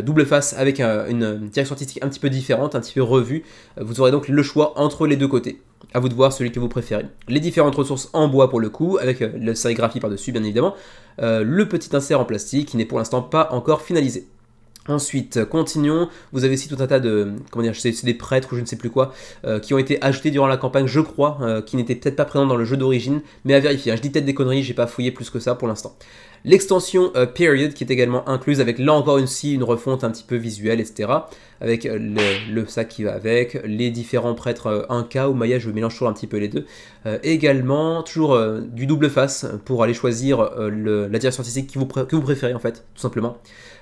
double face avec une direction artistique un petit peu différente, un petit peu revue. Vous aurez donc le choix entre les deux côtés. À vous de voir celui que vous préférez. Les différentes ressources en bois pour le coup, avec la sérigraphie par-dessus bien évidemment. Le petit insert en plastique qui n'est pour l'instant pas encore finalisé. Ensuite, continuons, vous avez aussi tout un tas de, c'est des prêtres ou je ne sais plus quoi, qui ont été ajoutés durant la campagne, je crois, qui n'étaient peut-être pas présents dans le jeu d'origine, mais à vérifier, hein. Je dis peut-être des conneries, j'ai pas fouillé plus que ça pour l'instant. L'extension Period qui est également incluse avec là encore une refonte un petit peu visuelle, etc. Avec le sac qui va avec, les différents prêtres Inca ou Maya, je mélange toujours un petit peu les deux. Également, toujours du double face pour aller choisir la direction artistique que vous préférez en fait, tout simplement.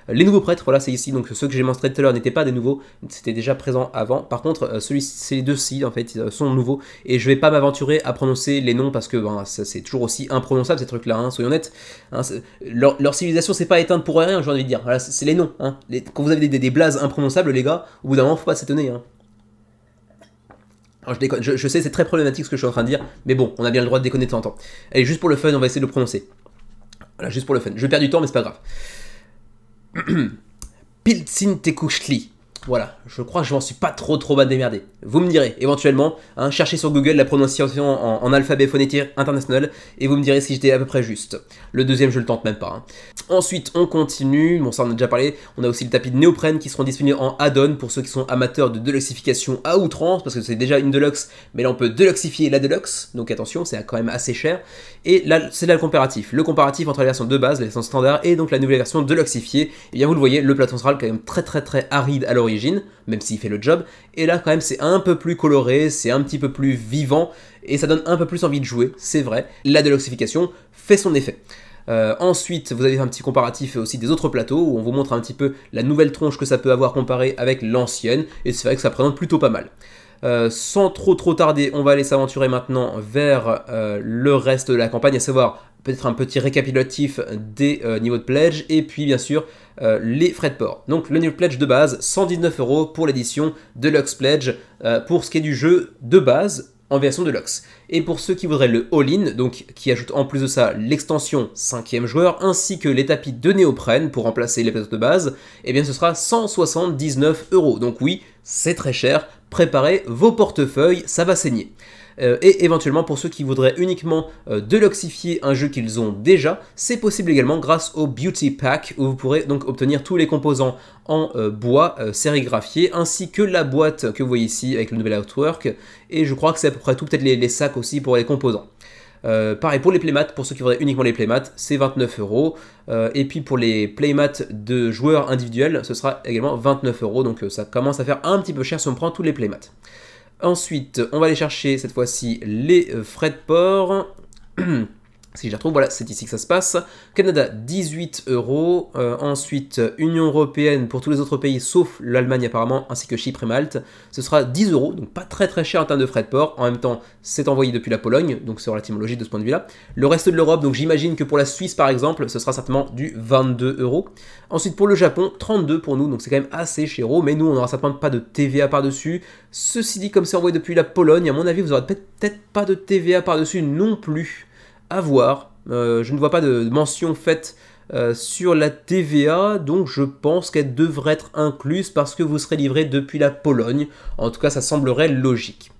Les nouveaux prêtres, voilà, c'est ici, donc ceux que j'ai montrés tout à l'heure n'étaient pas des nouveaux, c'était déjà présent avant. Par contre, ces deux-ci, en fait, sont nouveaux, et je vais pas m'aventurer à prononcer les noms parce que ben, c'est toujours aussi imprononçable ces trucs-là, hein, soyons honnêtes. Hein, leur civilisation s'est pas éteinte pour rien, j'ai envie de dire. Voilà, c'est les noms. Hein. Quand vous avez des blazes imprononçables, les gars, au bout d'un moment, faut pas s'étonner. Hein. Alors, je déconne, je sais, c'est très problématique ce que je suis en train de dire, mais bon, on a bien le droit de déconner de temps en temps. Allez, juste pour le fun, on va essayer de le prononcer. Voilà, juste pour le fun. Je perds du temps, mais c'est pas grave. Piltsintekouchli. Voilà, je crois que je m'en suis pas trop mal démerdé. Vous me direz, éventuellement, hein, cherchez sur Google la prononciation en alphabet phonétique international et vous me direz si j'étais à peu près juste. Le deuxième, je le tente même pas. Hein. Ensuite, on continue. Bon, ça on a déjà parlé. On a aussi le tapis de néoprène qui seront disponibles en add-on pour ceux qui sont amateurs de deluxification à outrance parce que c'est déjà une deluxe, mais là on peut deluxifier la deluxe. Donc attention, c'est quand même assez cher. Et là, c'est là le comparatif. Le comparatif entre la version de base, la version standard et donc la nouvelle version deluxifiée. Et bien vous le voyez, le plateau central quand même très aride à l'origine, même s'il fait le job. Et là quand même c'est un peu plus coloré, c'est un petit peu plus vivant et ça donne un peu plus envie de jouer, c'est vrai. La deluxification fait son effet. Ensuite, vous avez un petit comparatif aussi des autres plateaux où on vous montre un petit peu la nouvelle tronche que ça peut avoir comparé avec l'ancienne et c'est vrai que ça présente plutôt pas mal. Sans trop tarder, on va aller s'aventurer maintenant vers le reste de la campagne, à savoir peut-être un petit récapitulatif des niveaux de pledge et puis bien sûr les frais de port. Donc le niveau de pledge de base, 119 € pour l'édition Deluxe Pledge pour ce qui est du jeu de base en version Deluxe. Et pour ceux qui voudraient le all-in, donc qui ajoute en plus de ça l'extension 5e joueur, ainsi que les tapis de néoprène pour remplacer les plateaux de base, eh bien ce sera 179 €. Donc oui, c'est très cher, préparez vos portefeuilles, ça va saigner. Et éventuellement pour ceux qui voudraient uniquement deluxifier un jeu qu'ils ont déjà, c'est possible également grâce au Beauty Pack où vous pourrez donc obtenir tous les composants en bois sérigraphié ainsi que la boîte que vous voyez ici avec le nouvel artwork et je crois que c'est à peu près tout, peut-être les sacs aussi pour les composants. Pareil pour les playmats, pour ceux qui voudraient uniquement les playmats, c'est 29 €. Et puis pour les playmats de joueurs individuels, ce sera également 29 €. Donc ça commence à faire un petit peu cher si on prend tous les playmats. Ensuite, on va aller chercher cette fois-ci les frais de port. Si je les retrouve, voilà, c'est ici que ça se passe. Canada, 18 €. Ensuite, Union Européenne pour tous les autres pays, sauf l'Allemagne apparemment, ainsi que Chypre et Malte. Ce sera 10 €, donc pas très cher en termes de frais de port. En même temps, c'est envoyé depuis la Pologne, donc c'est relativement logique de ce point de vue-là. Le reste de l'Europe, donc j'imagine que pour la Suisse par exemple, ce sera certainement du 22 €. Ensuite, pour le Japon, 32 € pour nous, donc c'est quand même assez chéro, mais nous, on n'aura certainement pas de TVA par-dessus. Ceci dit, comme c'est envoyé depuis la Pologne, à mon avis, vous n'aurez peut-être pas de TVA par-dessus non plus. À voir, je ne vois pas de mention faite sur la TVA, donc je pense qu'elle devrait être incluse parce que vous serez livré depuis la Pologne. En tout cas, ça semblerait logique.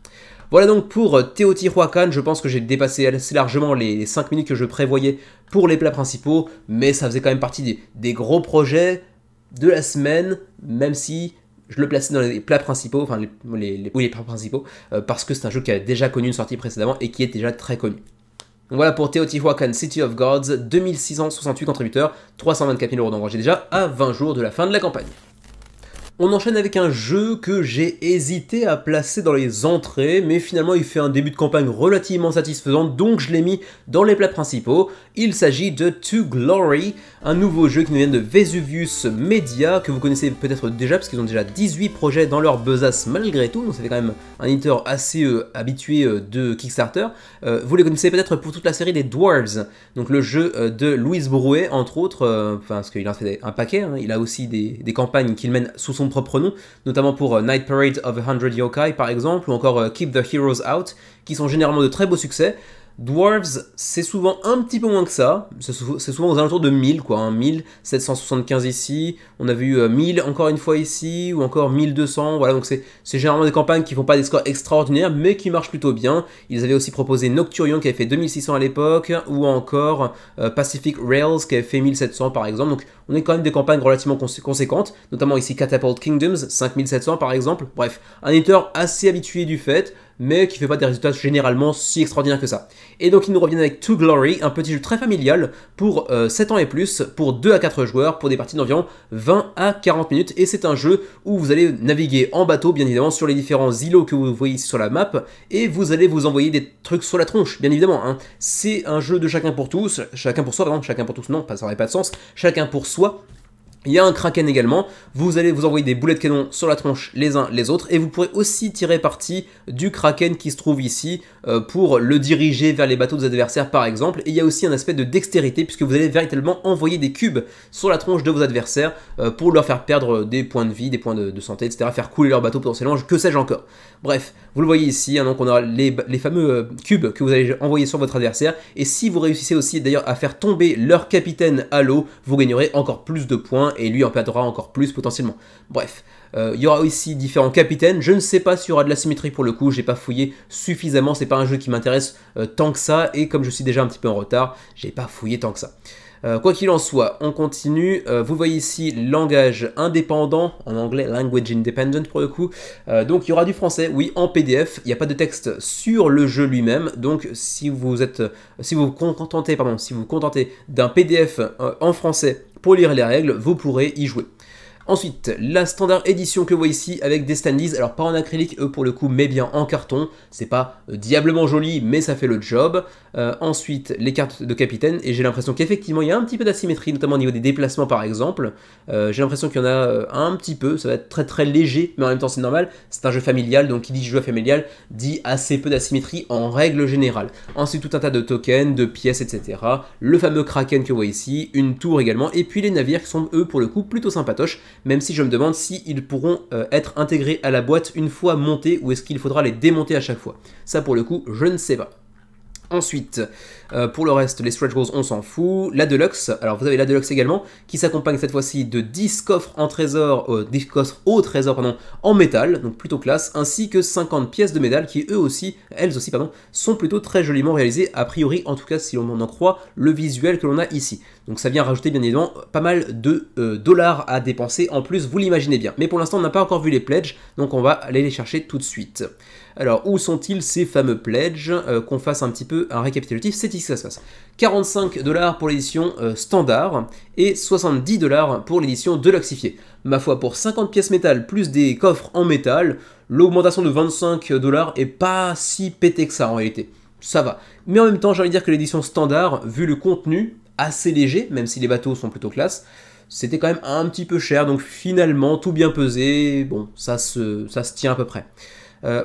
Voilà donc pour Teotihuacan, je pense que j'ai dépassé assez largement les 5 minutes que je prévoyais pour les plats principaux, mais ça faisait quand même partie des gros projets de la semaine, même si je le plaçais dans les plats principaux, enfin les plats principaux, parce que c'est un jeu qui a déjà connu une sortie précédemment et qui est déjà très connu. Donc voilà pour Teotihuacan City of Gods, 2668 contributeurs, 324 000 € d'engrangés déjà à 20 jours de la fin de la campagne. On enchaîne avec un jeu que j'ai hésité à placer dans les entrées, mais finalement il fait un début de campagne relativement satisfaisant, donc je l'ai mis dans les plats principaux. Il s'agit de To Glory, un nouveau jeu qui nous vient de Vesuvius Media, que vous connaissez peut-être déjà, parce qu'ils ont déjà 18 projets dans leur besace malgré tout, donc ça fait quand même un éditeur assez habitué de Kickstarter. Vous les connaissez peut-être pour toute la série des Dwarves, donc le jeu de Louis Brouet, entre autres, parce qu'il en fait un paquet, hein. Il a aussi des campagnes qu'il mène sous son propre nom, notamment pour Night Parade of 100 Yokai par exemple, ou encore Keep the Heroes Out, qui sont généralement de très beaux succès. Dwarves, c'est souvent un petit peu moins que ça, c'est souvent aux alentours de 1000 quoi, hein, 1775 ici, on a vu 1000 encore une fois ici, ou encore 1200, voilà, donc c'est généralement des campagnes qui font pas des scores extraordinaires, mais qui marchent plutôt bien. Ils avaient aussi proposé Nocturion qui avait fait 2600 à l'époque, ou encore Pacific Rails qui avait fait 1700 par exemple, donc on est quand même des campagnes relativement conséquentes, notamment ici Catapult Kingdoms, 5700 par exemple, bref, un éditeur assez habitué du fait, mais qui fait pas des résultats généralement si extraordinaires que ça. Et donc ils nous reviennent avec To Glory, un petit jeu très familial pour 7 ans et plus, pour 2 à 4 joueurs, pour des parties d'environ 20 à 40 minutes, et c'est un jeu où vous allez naviguer en bateau, bien évidemment, sur les différents îlots que vous voyez ici sur la map, et vous allez vous envoyer des trucs sur la tronche, bien évidemment. Hein. C'est un jeu de chacun pour tous, chacun pour soi, pardon, chacun pour tous, non, ça n'aurait pas de sens, chacun pour soi. Il y a un Kraken également, vous allez vous envoyer des boulets de canon sur la tronche les uns les autres, et vous pourrez aussi tirer parti du Kraken qui se trouve ici pour le diriger vers les bateaux des adversaires par exemple. Et il y a aussi un aspect de dextérité puisque vous allez véritablement envoyer des cubes sur la tronche de vos adversaires pour leur faire perdre des points de vie, des points de santé, etc. Faire couler leur bateau potentiellement, que sais-je encore. Bref, vous le voyez ici, hein, donc on aura les fameux cubes que vous allez envoyer sur votre adversaire, et si vous réussissez aussi d'ailleurs à faire tomber leur capitaine à l'eau, vous gagnerez encore plus de points, et lui en perdra encore plus potentiellement. Bref, il y aura aussi différents capitaines, je ne sais pas s'il y aura de la symétrie pour le coup, j'ai pas fouillé suffisamment, c'est pas un jeu qui m'intéresse tant que ça, et comme je suis déjà un petit peu en retard, j'ai pas fouillé tant que ça. Quoi qu'il en soit, on continue. Vous voyez ici langage indépendant, en anglais language independent pour le coup. Donc il y aura du français, oui, en PDF. Il n'y a pas de texte sur le jeu lui-même. Donc si vous vous contentez d'un PDF en français pour lire les règles, vous pourrez y jouer. Ensuite, la standard édition que vous voyez ici avec des standees, alors pas en acrylique eux pour le coup, mais bien en carton. C'est pas diablement joli, mais ça fait le job. Ensuite, les cartes de capitaine, et j'ai l'impression qu'effectivement il y a un petit peu d'asymétrie, notamment au niveau des déplacements par exemple. J'ai l'impression qu'il y en a un petit peu, ça va être très très léger, mais en même temps c'est normal. C'est un jeu familial, donc qui dit jeu familial dit assez peu d'asymétrie en règle générale. Ensuite, tout un tas de tokens, de pièces, etc. Le fameux Kraken que vous voyez ici, une tour également, et puis les navires qui sont eux pour le coup plutôt sympatoches. Même si je me demande s'ils pourront être intégrés à la boîte une fois montés ou est-ce qu'il faudra les démonter à chaque fois. Ça pour le coup, je ne sais pas. Ensuite, pour le reste, les stretch goals, on s'en fout. La Deluxe, alors vous avez la Deluxe également, qui s'accompagne cette fois-ci de 10 coffres en trésor, 10 coffres au trésor, pardon, en métal, donc plutôt classe, ainsi que 50 pièces de métal qui elles aussi, sont plutôt très joliment réalisées, a priori, en tout cas si l'on en croit le visuel que l'on a ici. Donc ça vient rajouter bien évidemment pas mal de dollars à dépenser en plus, vous l'imaginez bien. Mais pour l'instant, on n'a pas encore vu les pledges, donc on va aller les chercher tout de suite. Alors, où sont-ils ces fameux pledges? Qu'on fasse un petit peu un récapitulatif, c'est ici que ça se passe. 45$ pour l'édition standard et 70$ pour l'édition deluxifiée. Ma foi, pour 50 pièces métal plus des coffres en métal, l'augmentation de 25$ est pas si pété que ça en réalité. Ça va. Mais en même temps, j'ai envie de dire que l'édition standard, vu le contenu assez léger, même si les bateaux sont plutôt classe, c'était quand même un petit peu cher, donc finalement, tout bien pesé, bon, ça se tient à peu près.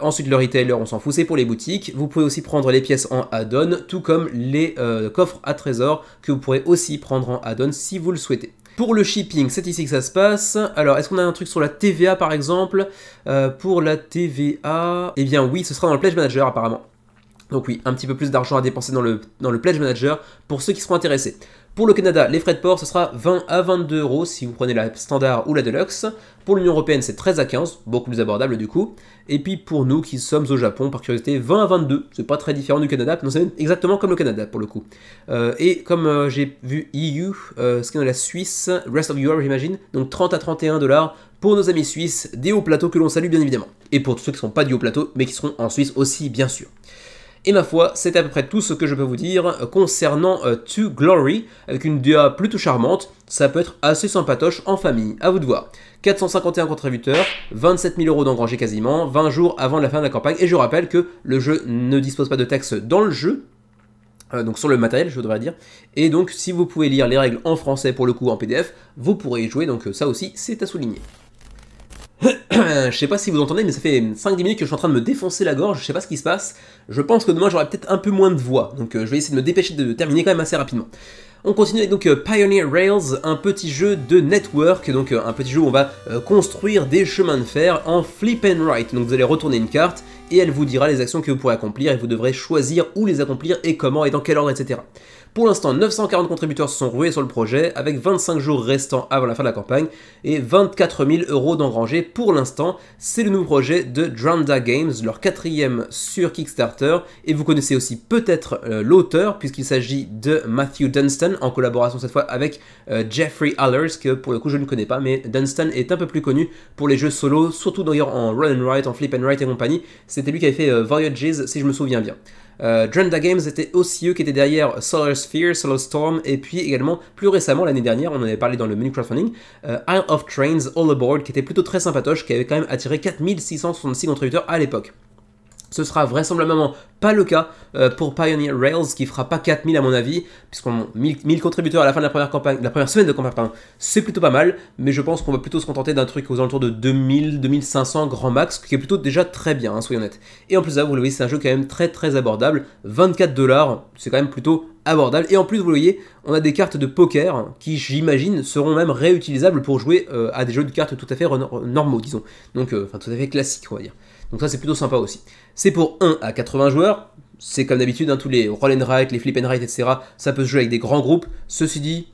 Ensuite, le retailer, on s'en fout, c'est pour les boutiques. Vous pouvez aussi prendre les pièces en add-on, tout comme les coffres à trésor que vous pourrez aussi prendre en add-on si vous le souhaitez. Pour le shipping, c'est ici que ça se passe. Alors, est-ce qu'on a un truc sur la TVA par exemple? Pour la TVA, eh bien oui, ce sera dans le Pledge Manager apparemment. Donc oui, un petit peu plus d'argent à dépenser dans le Pledge Manager pour ceux qui seront intéressés. Pour le Canada, les frais de port, ce sera 20 à 22€ si vous prenez la standard ou la deluxe. Pour l'Union Européenne, c'est 13 à 15, beaucoup plus abordable du coup. Et puis pour nous qui sommes au Japon, par curiosité, 20 à 22, c'est pas très différent du Canada, non, c'est exactement comme le Canada pour le coup. Et comme j'ai vu EU, ce qui est dans la Suisse, Rest of Europe j'imagine, donc 30 à 31$ pour nos amis suisses, des hauts plateaux que l'on salue bien évidemment. Et pour tous ceux qui ne sont pas du haut plateau, mais qui seront en Suisse aussi bien sûr. Et ma foi, c'est à peu près tout ce que je peux vous dire concernant To Glory, avec une DA plutôt charmante, ça peut être assez sympatoche en famille, à vous de voir. 451 contributeurs, 27 000€ d'engrangés quasiment, 20 jours avant la fin de la campagne, et je rappelle que le jeu ne dispose pas de texte dans le jeu, donc sur le matériel je devrais dire, et donc si vous pouvez lire les règles en français pour le coup en PDF, vous pourrez y jouer, donc ça aussi c'est à souligner. Je sais pas si vous entendez, mais ça fait 5-10 minutes que je suis en train de me défoncer la gorge, je sais pas ce qui se passe. Je pense que demain j'aurai peut-être un peu moins de voix, donc je vais essayer de me dépêcher de terminer quand même assez rapidement. On continue avec donc Pioneer Rails, un petit jeu de network, donc un petit jeu où on va construire des chemins de fer en flip and write. Donc vous allez retourner une carte et elle vous dira les actions que vous pourrez accomplir et vous devrez choisir où les accomplir et comment et dans quel ordre, etc. Pour l'instant, 940 contributeurs se sont rués sur le projet, avec 25 jours restants avant la fin de la campagne, et 24 000 € d'engrangés pour l'instant. C'est le nouveau projet de Dranda Games, leur 4e sur Kickstarter, et vous connaissez aussi peut-être l'auteur, puisqu'il s'agit de Matthew Dunstan, en collaboration cette fois avec Jeffrey Allers, que pour le coup je ne connais pas, mais Dunstan est un peu plus connu pour les jeux solo, surtout d'ailleurs en Roll and Write, en Flip and Write et compagnie. C'était lui qui avait fait Voyages, si je me souviens bien. Dranda Games était aussi eux qui étaient derrière Solar Sphere, Solar Storm, et puis également plus récemment l'année dernière, on en avait parlé dans le menu crowdfunding, Isle of Trains All Aboard, qui était plutôt très sympatoche, qui avait quand même attiré 4666 contributeurs à l'époque. Ce sera vraisemblablement pas le cas pour Pioneer Rails, qui fera pas 4000 à mon avis, puisqu'on a 1000 contributeurs à la fin de la première campagne, la première semaine de campagne, c'est plutôt pas mal, mais je pense qu'on va plutôt se contenter d'un truc aux alentours de 2000-2500 grand max, ce qui est plutôt déjà très bien, hein, soyons honnêtes. Et en plus de ça, vous le voyez, c'est un jeu quand même très très abordable, 24 $, c'est quand même plutôt abordable, et en plus vous le voyez, on a des cartes de poker qui j'imagine seront même réutilisables pour jouer à des jeux de cartes tout à fait normaux, disons, donc enfin tout à fait classiques on va dire. Donc ça c'est plutôt sympa aussi. C'est pour 1 à 80 joueurs, c'est comme d'habitude, hein, tous les roll and write, les flip and write, etc. Ça peut se jouer avec des grands groupes. Ceci dit,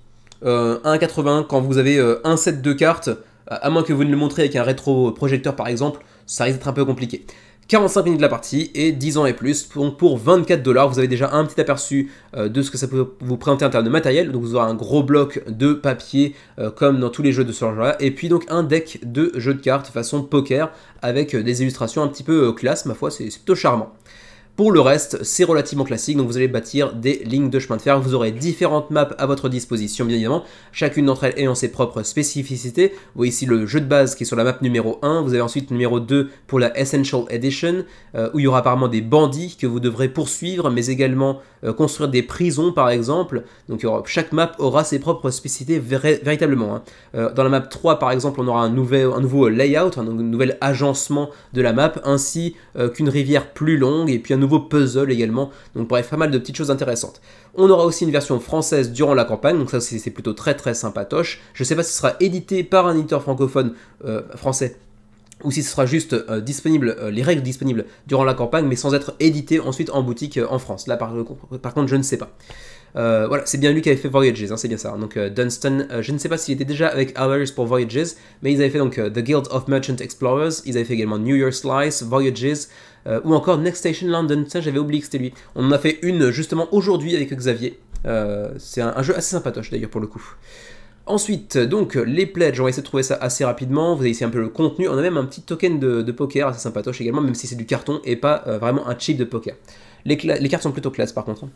1 à 80, quand vous avez un set de cartes, à moins que vous ne le montrez avec un rétro-projecteur par exemple, ça risque d'être un peu compliqué. 45 minutes de la partie et 10 ans et plus, donc pour 24 $, vous avez déjà un petit aperçu de ce que ça peut vous présenter en termes de matériel. Donc vous aurez un gros bloc de papier comme dans tous les jeux de ce genre-là, et puis donc un deck de jeux de cartes façon poker avec des illustrations un petit peu classe, ma foi, c'est plutôt charmant. Pour le reste, c'est relativement classique, donc vous allez bâtir des lignes de chemin de fer. Vous aurez différentes maps à votre disposition, bien évidemment, chacune d'entre elles ayant ses propres spécificités. Vous voyez ici le jeu de base qui est sur la map numéro 1, vous avez ensuite le numéro 2 pour la Essential Edition, où il y aura apparemment des bandits que vous devrez poursuivre, mais également construire des prisons par exemple. Donc chaque map aura ses propres spécificités véritablement. Hein. Dans la map 3 par exemple, on aura un nouveau layout, un nouvel agencement de la map, ainsi qu'une rivière plus longue, et puis un nouveau puzzle également, donc bref, pas mal de petites choses intéressantes. On aura aussi une version française durant la campagne, donc ça c'est plutôt très très sympatoche. Je sais pas si ce sera édité par un éditeur francophone français, ou si ce sera juste disponible, les règles disponibles durant la campagne, mais sans être édité ensuite en boutique en France. Là par contre je ne sais pas. Voilà, c'est bien lui qui avait fait Voyages, hein, c'est bien ça. Donc Dunstan, je ne sais pas s'il était déjà avec Allers pour Voyages, mais ils avaient fait donc The Guild of Merchant Explorers, ils avaient fait également New Year Slice, Voyages, ou encore Next Station London, ça j'avais oublié que c'était lui. On en a fait une justement aujourd'hui avec Xavier, c'est un jeu assez sympatoche d'ailleurs pour le coup. Ensuite, donc, les pledges, on va essayer de trouver ça assez rapidement. Vous avez ici un peu le contenu. On a même un petit token de poker assez sympatoche également, même si c'est du carton et pas vraiment un chip de poker. Les cartes sont plutôt classe par contre.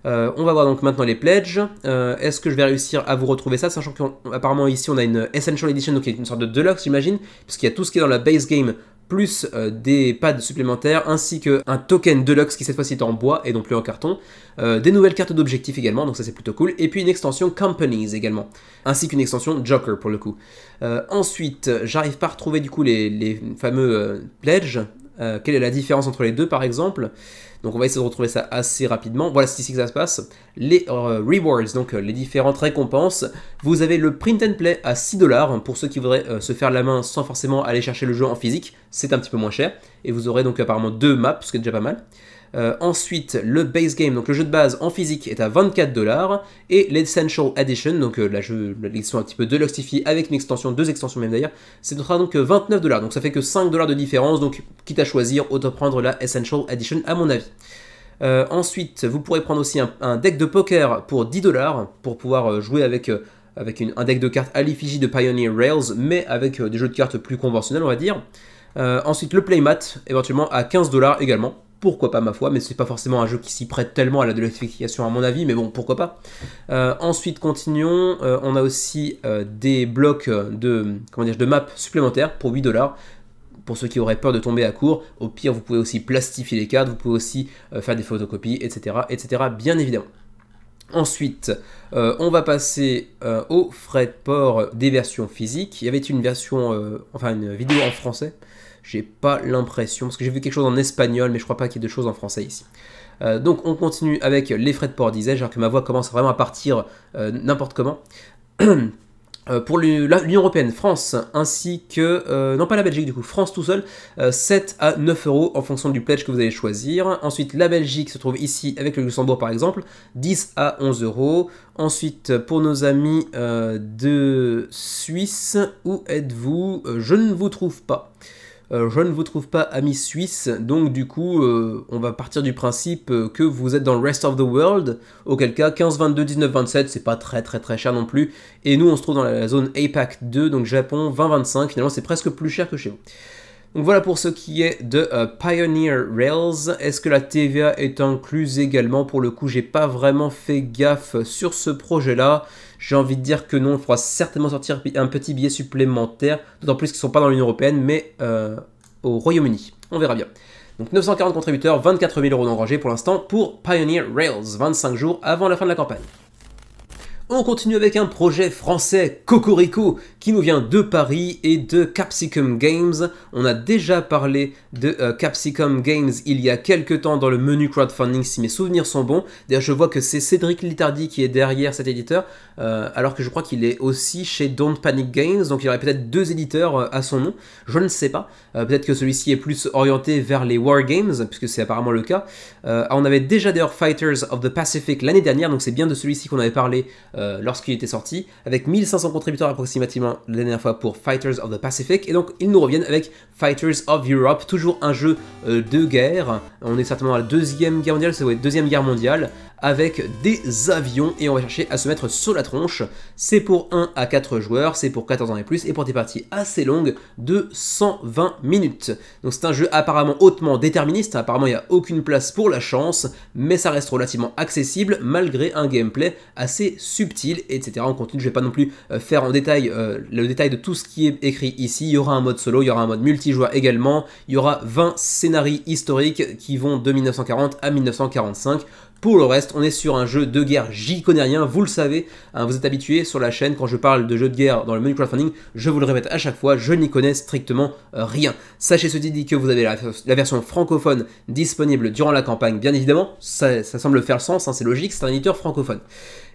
On va voir donc maintenant les pledges. Est-ce que je vais réussir à vous retrouver ça, sachant qu'apparemment ici on a une Essential Edition, donc qui est une sorte de deluxe j'imagine, puisqu'il y a tout ce qui est dans la base game, plus des pads supplémentaires, ainsi qu'un token deluxe qui cette fois-ci est en bois et non plus en carton, des nouvelles cartes d'objectifs également, donc ça c'est plutôt cool, et puis une extension Companies également, ainsi qu'une extension Joker pour le coup. Ensuite, j'arrive pas à retrouver du coup les fameux pledges. Quelle est la différence entre les deux par exemple? Donc on va essayer de retrouver ça assez rapidement. Voilà, c'est ici que ça se passe. Les rewards, donc les différentes récompenses. Vous avez le print and play à 6 $ pour ceux qui voudraient se faire la main sans forcément aller chercher le jeu en physique. C'est un petit peu moins cher. Et vous aurez donc apparemment 2 maps, ce qui est déjà pas mal. Ensuite, le base game, donc le jeu de base en physique est à 24 $, et l'Essential Edition, donc l'édition un petit peu deluxifiée avec une extension, 2 extensions même d'ailleurs, c'est donc 29 $, donc ça fait que 5 $ de différence, donc quitte à choisir, autant prendre la Essential Edition à mon avis. Ensuite, vous pourrez prendre aussi un deck de poker pour 10 $ pour pouvoir jouer avec un deck de cartes à l'effigie de Pioneer Rails, mais avec des jeux de cartes plus conventionnels on va dire. Ensuite, le playmat, éventuellement à 15 $ également. Pourquoi pas ma foi, mais c'est pas forcément un jeu qui s'y prête tellement à la deluxification à mon avis, mais bon, pourquoi pas. Ensuite, continuons, on a aussi des blocs de maps supplémentaires pour 8 $, pour ceux qui auraient peur de tomber à court. Au pire, vous pouvez aussi plastifier les cartes, vous pouvez aussi faire des photocopies, etc., etc., bien évidemment. Ensuite, on va passer aux frais de port des versions physiques. Il y avait une version, une vidéo en français. J'ai pas l'impression, parce que j'ai vu quelque chose en espagnol, mais je crois pas qu'il y ait de choses en français ici. Donc on continue avec les frais de port, disais-je, alors que ma voix commence vraiment à partir n'importe comment. Pour l'Union Européenne, France, ainsi que, non pas la Belgique du coup, France tout seul, 7 à 9 euros en fonction du pledge que vous allez choisir. Ensuite, la Belgique se trouve ici avec le Luxembourg par exemple, 10 à 11 euros. Ensuite, pour nos amis de Suisse, où êtes-vous? Je ne vous trouve pas. Je ne vous trouve pas, amis suisses, donc du coup, on va partir du principe que vous êtes dans le rest of the world, auquel cas 15, 22, 19, 27, c'est pas très cher non plus, et nous on se trouve dans la zone APAC 2, donc Japon 20, 25, finalement c'est presque plus cher que chez vous. Donc voilà pour ce qui est de Pioneer Rails. Est-ce que la TVA est incluse également? Pour le coup, j'ai pas vraiment fait gaffe sur ce projet-là. J'ai envie de dire que non, il faudra certainement sortir un petit billet supplémentaire, d'autant plus qu'ils ne sont pas dans l'Union Européenne, mais au Royaume-Uni. On verra bien. Donc 940 contributeurs, 24 000 euros d'engrangés pour l'instant pour Pioneer Rails, 25 jours avant la fin de la campagne. On continue avec un projet français, Cocorico, qui nous vient de Paris et de Capsicum Games. On a déjà parlé de Capsicum Games il y a quelques temps dans le menu crowdfunding, si mes souvenirs sont bons. D'ailleurs, je vois que c'est Cédric Littardi qui est derrière cet éditeur, alors que je crois qu'il est aussi chez Don't Panic Games, donc il y aurait peut-être deux éditeurs à son nom, je ne sais pas. Peut-être que celui-ci est plus orienté vers les Wargames, puisque c'est apparemment le cas. On avait déjà d'ailleurs Fighters of the Pacific l'année dernière, donc c'est bien de celui-ci qu'on avait parlé lorsqu'il était sorti, avec 1500 contributeurs approximativement la dernière fois pour Fighters of the Pacific, et donc ils nous reviennent avec Fighters of Europe, toujours un jeu de guerre. On est certainement à la deuxième guerre mondiale, c'est ouais, deuxième guerre mondiale, avec des avions, et on va chercher à se mettre sur la tronche. C'est pour 1 à 4 joueurs, c'est pour 14 ans et plus, et pour des parties assez longues de 120 minutes. Donc c'est un jeu apparemment hautement déterministe, apparemment il n'y a aucune place pour la chance, mais ça reste relativement accessible, malgré un gameplay assez subtil, etc. On continue, je ne vais pas non plus faire en détail le détail de tout ce qui est écrit ici. Il y aura un mode solo, il y aura un mode multijoueur également, il y aura 20 scénarios historiques qui vont de 1940 à 1945. Pour le reste, on est sur un jeu de guerre, j'y connais rien, vous le savez, hein, vous êtes habitués sur la chaîne, quand je parle de jeux de guerre dans le menu crowdfunding, je vous le répète à chaque fois, je n'y connais strictement rien. Sachez ceci dit que vous avez la version francophone disponible durant la campagne, bien évidemment, ça semble faire sens, hein, c'est logique, c'est un éditeur francophone.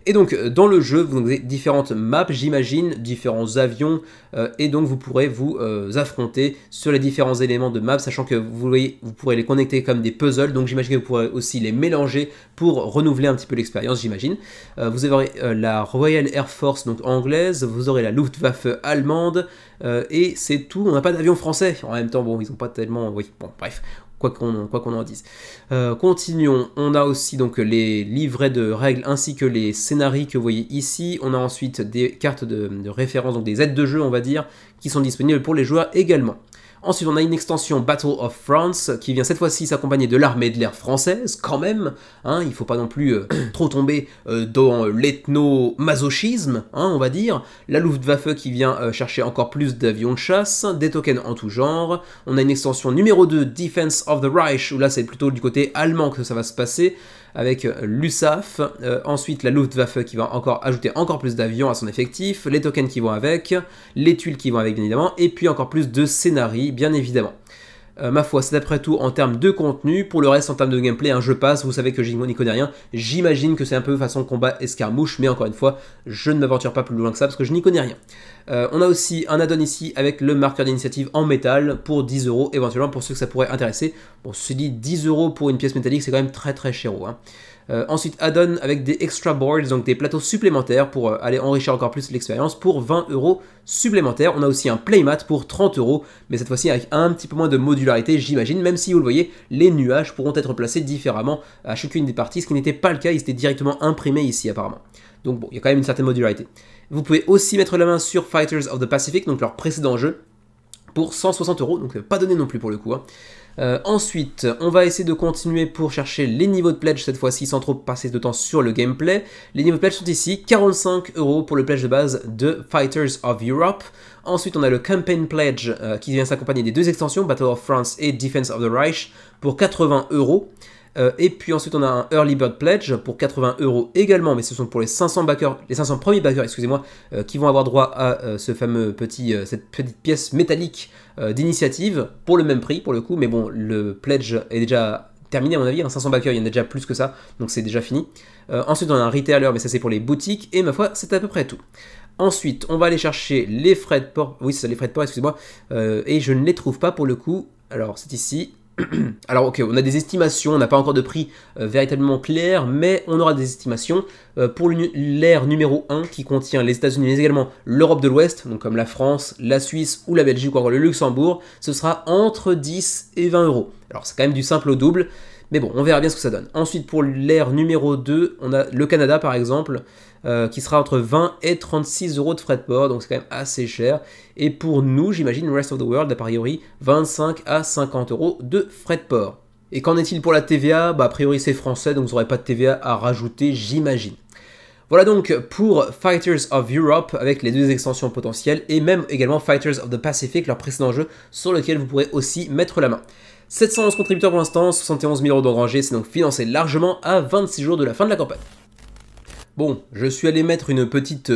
Et donc dans le jeu, vous avez différentes maps, j'imagine, différents avions, et donc vous pourrez vous affronter sur les différents éléments de map, sachant que vous voyez, vous pourrez les connecter comme des puzzles, donc j'imagine que vous pourrez aussi les mélanger pour renouveler un petit peu l'expérience, j'imagine. Vous aurez la Royal Air Force, donc anglaise, vous aurez la Luftwaffe allemande, et c'est tout, on n'a pas d'avion français. En même temps, bon, ils n'ont pas tellement... Oui, bon, bref. Quoi qu'on en dise. Continuons, on a aussi donc les livrets de règles ainsi que les scénarios que vous voyez ici. On a ensuite des cartes de référence, donc des aides de jeu on va dire, qui sont disponibles pour les joueurs également. Ensuite, on a une extension Battle of France qui vient cette fois-ci s'accompagner de l'armée de l'air française, quand même. Hein, il ne faut pas non plus trop tomber dans l'ethno-masochisme, hein, on va dire. La Luftwaffe qui vient chercher encore plus d'avions de chasse, des tokens en tout genre. On a une extension numéro 2, Defense of the Reich, où là c'est plutôt du côté allemand que ça va se passer, avec l'USAF, ensuite la Luftwaffe qui va encore ajouter encore plus d'avions à son effectif, les tokens qui vont avec, les tuiles qui vont avec bien évidemment, et puis encore plus de scénarii bien évidemment. Ma foi, c'est d'après tout en termes de contenu. Pour le reste, en termes de gameplay, un jeu passe, vous savez que je n'y connais rien. J'imagine que c'est un peu façon combat escarmouche, mais encore une fois, je ne m'aventure pas plus loin que ça parce que je n'y connais rien. On a aussi un add-on ici avec le marqueur d'initiative en métal pour 10 €, éventuellement pour ceux que ça pourrait intéresser. Bon, ceci dit, 10 € pour une pièce métallique, c'est quand même très cher. Hein. Ensuite, add-on avec des extra boards, donc des plateaux supplémentaires pour aller enrichir encore plus l'expérience pour 20 € supplémentaires. On a aussi un playmat pour 30 €, mais cette fois-ci avec un petit peu moins de modularité, j'imagine, même si vous le voyez, les nuages pourront être placés différemment à chacune des parties, ce qui n'était pas le cas, ils étaient directement imprimés ici apparemment. Donc bon, il y a quand même une certaine modularité. Vous pouvez aussi mettre la main sur Fighters of the Pacific, donc leur précédent jeu, pour 160 €, donc pas donné non plus pour le coup. Hein. Ensuite, on va essayer de continuer pour chercher les niveaux de pledge cette fois-ci sans trop passer de temps sur le gameplay. Les niveaux de pledge sont ici, 45 € pour le pledge de base de Fighters of Europe. Ensuite, on a le Campaign Pledge qui vient s'accompagner des deux extensions, Battle of France et Defense of the Reich, pour 80 €. Et puis ensuite on a un Early Bird Pledge pour 80 € également, mais ce sont pour les 500 backers, les 500 premiers backers, excusez-moi, qui vont avoir droit à ce fameux cette petite pièce métallique d'initiative pour le même prix pour le coup, mais bon, le pledge est déjà terminé à mon avis, hein, 500 backers, il y en a déjà plus que ça, donc c'est déjà fini. Ensuite on a un retailer, mais ça c'est pour les boutiques, et ma foi, c'est à peu près tout. Ensuite, on va aller chercher les frais de port. Oui, c'est ça, les frais de port, excusez-moi. Et je ne les trouve pas pour le coup. Alors, c'est ici. Alors ok, on a des estimations, on n'a pas encore de prix véritablement clair, mais on aura des estimations pour l'ère numéro 1 qui contient les États-Unis, mais également l'Europe de l'Ouest, donc comme la France, la Suisse ou la Belgique ou encore le Luxembourg, ce sera entre 10 et 20 euros. Alors c'est quand même du simple au double, mais bon, on verra bien ce que ça donne. Ensuite, pour l'ère numéro 2, on a le Canada par exemple, qui sera entre 20 et 36 euros de frais de port, donc c'est quand même assez cher. Et pour nous, j'imagine, Rest of the World, a priori, 25 à 50 euros de frais de port. Et qu'en est-il pour la TVA? Bah, a priori, c'est français, donc vous n'aurez pas de TVA à rajouter, j'imagine. Voilà donc pour Fighters of Europe avec les deux extensions potentielles et même également Fighters of the Pacific, leur précédent jeu sur lequel vous pourrez aussi mettre la main. 711 contributeurs pour l'instant, 71 000 euros d'engrangés, c'est donc financé largement à 26 jours de la fin de la campagne. Bon, je suis allé mettre une petite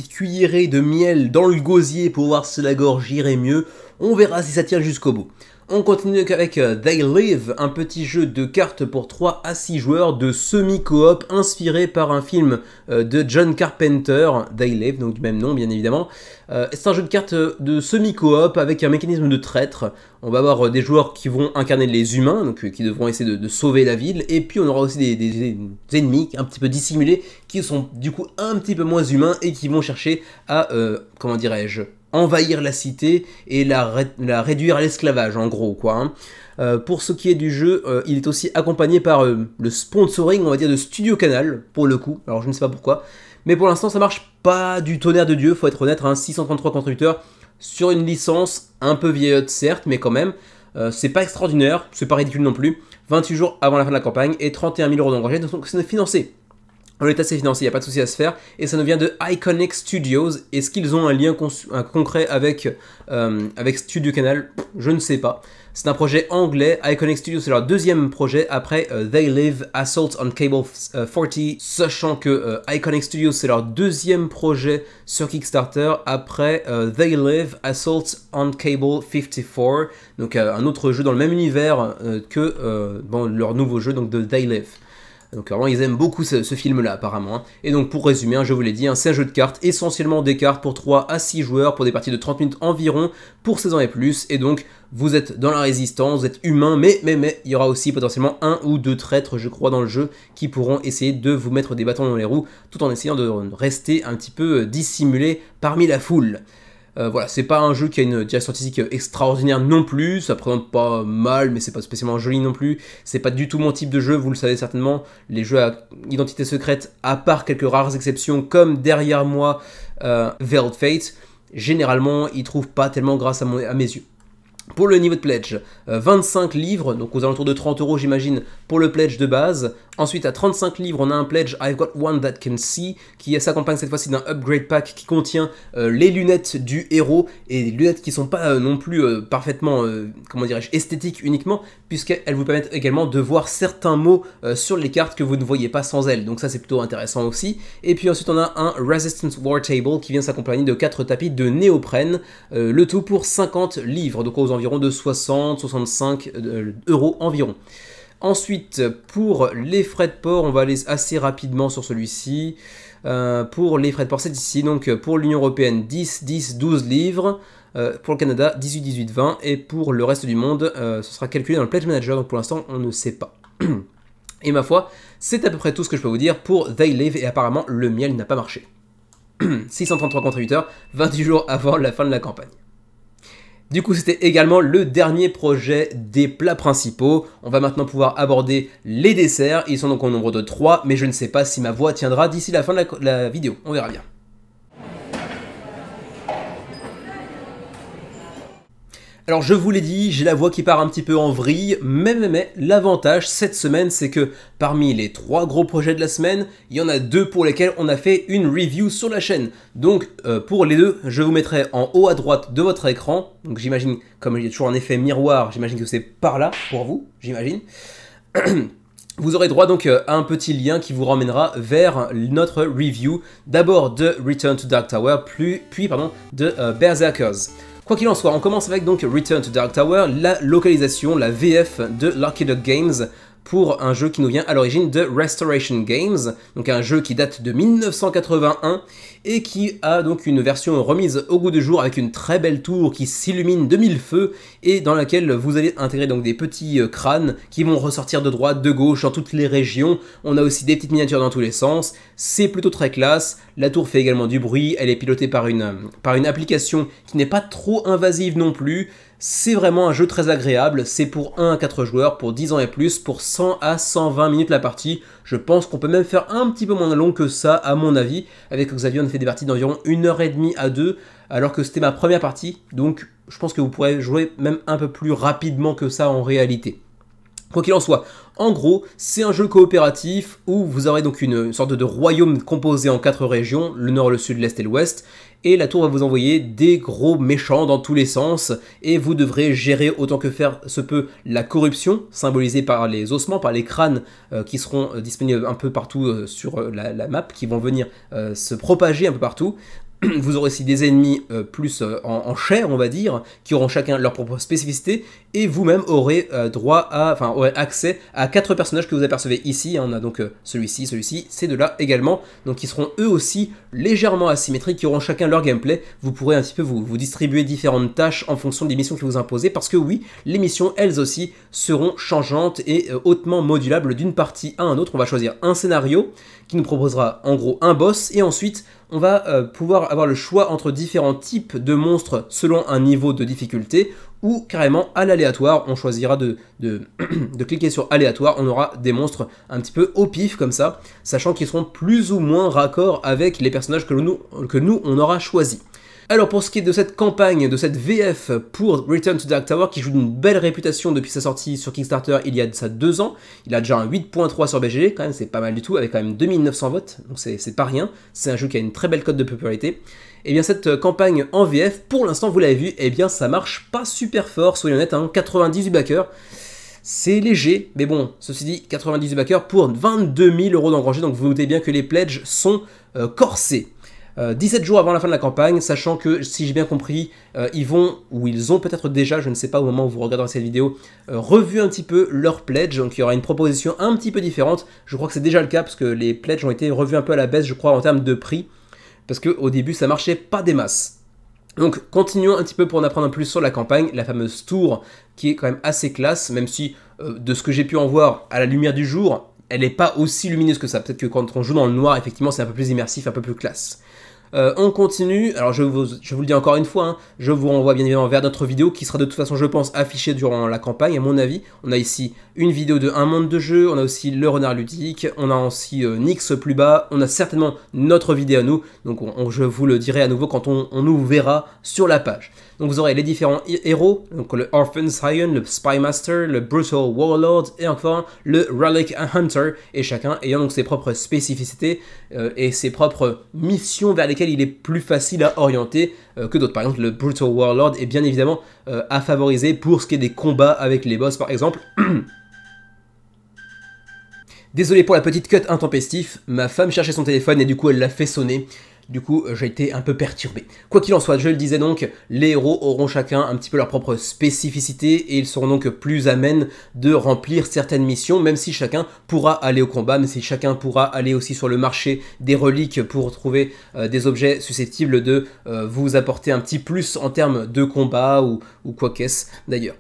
cuillerée de miel dans le gosier pour voir si la gorge irait mieux. On verra si ça tient jusqu'au bout. On continue avec They Live, un petit jeu de cartes pour 3 à 6 joueurs de semi-coop inspiré par un film de John Carpenter, They Live, donc du même nom bien évidemment. C'est un jeu de cartes de semi-coop avec un mécanisme de traître. On va avoir des joueurs qui vont incarner les humains, donc qui devront essayer de sauver la ville, et puis on aura aussi des ennemis un petit peu dissimulés qui sont du coup un petit peu moins humains et qui vont chercher à, comment dirais-je, envahir la cité et la réduire à l'esclavage en gros quoi. Pour ce qui est du jeu, il est aussi accompagné par le sponsoring on va dire de Studio Canal pour le coup, alors je ne sais pas pourquoi, mais pour l'instant ça marche pas du tonnerre de Dieu, faut être honnête, 633 contributeurs sur une licence un peu vieillotte certes, mais quand même, c'est pas extraordinaire, c'est pas ridicule non plus, 28 jours avant la fin de la campagne et 31 000 euros d'engagement, donc c'est financé. On est assez financé, il n'y a pas de souci à se faire, et ça nous vient de Iconic Studios. Est-ce qu'ils ont un lien concret avec Studio Canal? Je ne sais pas. C'est un projet anglais, Iconic Studios c'est leur deuxième projet après They Live, Assault on Cable 40, sachant que Iconic Studios c'est leur deuxième projet sur Kickstarter après They Live, Assault on Cable 54, donc un autre jeu dans le même univers que leur nouveau jeu donc de They Live. Donc vraiment ils aiment beaucoup ce film là apparemment. Et donc pour résumer, je vous l'ai dit, c'est un jeu de cartes, essentiellement des cartes pour 3 à 6 joueurs, pour des parties de 30 minutes environ, pour 16 ans et plus. Et donc vous êtes dans la résistance, vous êtes humain, mais il y aura aussi potentiellement 1 ou 2 traîtres je crois dans le jeu, qui pourront essayer de vous mettre des bâtons dans les roues, tout en essayant de rester un petit peu dissimulé parmi la foule. Voilà, c'est pas un jeu qui a une direction artistique extraordinaire non plus, ça présente pas mal, mais c'est pas spécialement joli non plus, c'est pas du tout mon type de jeu, vous le savez certainement, les jeux à identité secrète, à part quelques rares exceptions, comme derrière moi, Veiled Fate, généralement, ils trouvent pas tellement grâce à mes yeux. Pour le niveau de pledge, 25 livres, donc aux alentours de 30 euros j'imagine pour le pledge de base. Ensuite à 35 livres on a un pledge I've got one that can see qui s'accompagne cette fois-ci d'un upgrade pack qui contient les lunettes du héros et des lunettes qui sont pas non plus parfaitement, comment dirais-je, esthétiques uniquement puisqu'elles vous permettent également de voir certains mots sur les cartes que vous ne voyez pas sans elles, donc ça c'est plutôt intéressant aussi. Et puis ensuite on a un Resistance War Table qui vient s'accompagner de 4 tapis de néoprène, le tout pour 50 livres, donc aux environs de 60-65 euros environ. Ensuite, pour les frais de port, on va aller assez rapidement sur celui-ci. Pour les frais de port, c'est ici. Donc pour l'Union Européenne, 10, 10, 12 livres. Pour le Canada, 18, 18, 20. Et pour le reste du monde, ce sera calculé dans le Pledge Manager. Donc pour l'instant, on ne sait pas. Et ma foi, c'est à peu près tout ce que je peux vous dire pour They Live. Et apparemment, le miel n'a pas marché. 633 contributeurs, 28 jours avant la fin de la campagne. Du coup, c'était également le dernier projet des plats principaux. On va maintenant pouvoir aborder les desserts. Ils sont donc au nombre de 3, mais je ne sais pas si ma voix tiendra d'ici la fin de la vidéo. On verra bien. Alors je vous l'ai dit, j'ai la voix qui part un petit peu en vrille, mais l'avantage cette semaine c'est que parmi les 3 gros projets de la semaine, il y en a 2 pour lesquels on a fait une review sur la chaîne. Donc pour les 2, je vous mettrai en haut à droite de votre écran, donc j'imagine, comme il y a toujours un effet miroir, j'imagine que c'est par là pour vous, j'imagine. Vous aurez droit donc à un petit lien qui vous ramènera vers notre review, d'abord de Return to Dark Tower, puis de Berserkers. Quoi qu'il en soit, on commence avec donc Return to Dark Tower, la localisation, la VF de Lucky Duck Games pour un jeu qui nous vient à l'origine de Restoration Games, donc un jeu qui date de 1981 et qui a donc une version remise au goût du jour avec une très belle tour qui s'illumine de mille feux et dans laquelle vous allez intégrer donc des petits crânes qui vont ressortir de droite, de gauche, dans toutes les régions. On a aussi des petites miniatures dans tous les sens, c'est plutôt très classe. La tour fait également du bruit, elle est pilotée par une application qui n'est pas trop invasive non plus. C'est vraiment un jeu très agréable, c'est pour 1 à 4 joueurs, pour 10 ans et plus, pour 100 à 120 minutes la partie. Je pense qu'on peut même faire un petit peu moins long que ça à mon avis. Avec Xavier on a fait des parties d'environ 1h30 à 2, alors que c'était ma première partie, donc je pense que vous pourrez jouer même un peu plus rapidement que ça en réalité. Quoi qu'il en soit, en gros, c'est un jeu coopératif où vous aurez donc une sorte de royaume composé en 4 régions, le nord, le sud, l'est et l'ouest, et la tour va vous envoyer des gros méchants dans tous les sens, et vous devrez gérer autant que faire se peut la corruption, symbolisée par les ossements, par les crânes qui seront disponibles un peu partout sur la map, qui vont venir se propager un peu partout. Vous aurez aussi des ennemis plus en chair, on va dire, qui auront chacun leur propre spécificité, et vous-même aurez aurez accès à 4 personnages que vous apercevez ici. On a donc celui-ci, ces deux-là également, donc qui seront eux aussi légèrement asymétriques, qui auront chacun leur gameplay. Vous pourrez un petit peu vous distribuer différentes tâches en fonction des missions que vous imposez, parce que oui, les missions, elles aussi, seront changeantes et hautement modulables d'une partie à un autre. On va choisir un scénario qui nous proposera en gros un boss, et ensuite on va pouvoir avoir le choix entre différents types de monstres selon un niveau de difficulté, ou carrément à l'aléatoire. On choisira de cliquer sur aléatoire, on aura des monstres un petit peu au pif comme ça, sachant qu'ils seront plus ou moins raccord avec les personnages que nous on aura choisi. Alors pour ce qui est de cette campagne, de cette VF pour Return to Dark Tower, qui joue d'une belle réputation depuis sa sortie sur Kickstarter il y a de ça 2 ans, il a déjà un 8.3 sur BGG, quand même c'est pas mal du tout, avec quand même 2900 votes, donc c'est pas rien, c'est un jeu qui a une très belle cote de popularité. Et bien cette campagne en VF, pour l'instant vous l'avez vu, et bien ça marche pas super fort, soyons honnêtes, hein, 98 backers. C'est léger, mais bon, ceci dit, 98 backers pour 22 000 € d'engrangés, donc vous notez bien que les pledges sont corsés. 17 jours avant la fin de la campagne, sachant que, si j'ai bien compris, ils ont peut-être déjà, je ne sais pas au moment où vous regarderez cette vidéo, revu un petit peu leur pledge, donc il y aura une proposition un petit peu différente. Je crois que c'est déjà le cas, parce que les pledges ont été revus un peu à la baisse, je crois, en termes de prix, parce qu'au début, ça marchait pas des masses. Donc continuons un petit peu pour en apprendre un peu plus sur la campagne, la fameuse tour qui est quand même assez classe, même si de ce que j'ai pu en voir à la lumière du jour, elle n'est pas aussi lumineuse que ça. Peut-être que quand on joue dans le noir, effectivement, c'est un peu plus immersif, un peu plus classe. On continue, alors je vous le dis encore une fois, hein, je vous renvoie bien évidemment vers notre vidéo qui sera de toute façon je pense affichée durant la campagne à mon avis. On a ici une vidéo de un monde de jeu, on a aussi le renard ludique, on a aussi Nyx plus bas, on a certainement notre vidéo à nous, donc je vous le dirai à nouveau quand on nous verra sur la page. Donc vous aurez les différents héros, donc le Orphan Scion, le Spymaster, le Brutal Warlord et encore le Relic Hunter, et chacun ayant donc ses propres spécificités et ses propres missions vers lesquelles il est plus facile à orienter que d'autres. Par exemple, le Brutal Warlord est bien évidemment à favoriser pour ce qui est des combats avec les boss par exemple. Désolé pour la petite cut intempestif, ma femme cherchait son téléphone et du coup elle l'a fait sonner. Du coup, j'ai été un peu perturbé. Quoi qu'il en soit, je le disais donc, les héros auront chacun un petit peu leur propre spécificité et ils seront donc plus amènes de remplir certaines missions, même si chacun pourra aller au combat, même si chacun pourra aller aussi sur le marché des reliques pour trouver des objets susceptibles de vous apporter un petit plus en termes de combat ou quoi qu'est-ce d'ailleurs.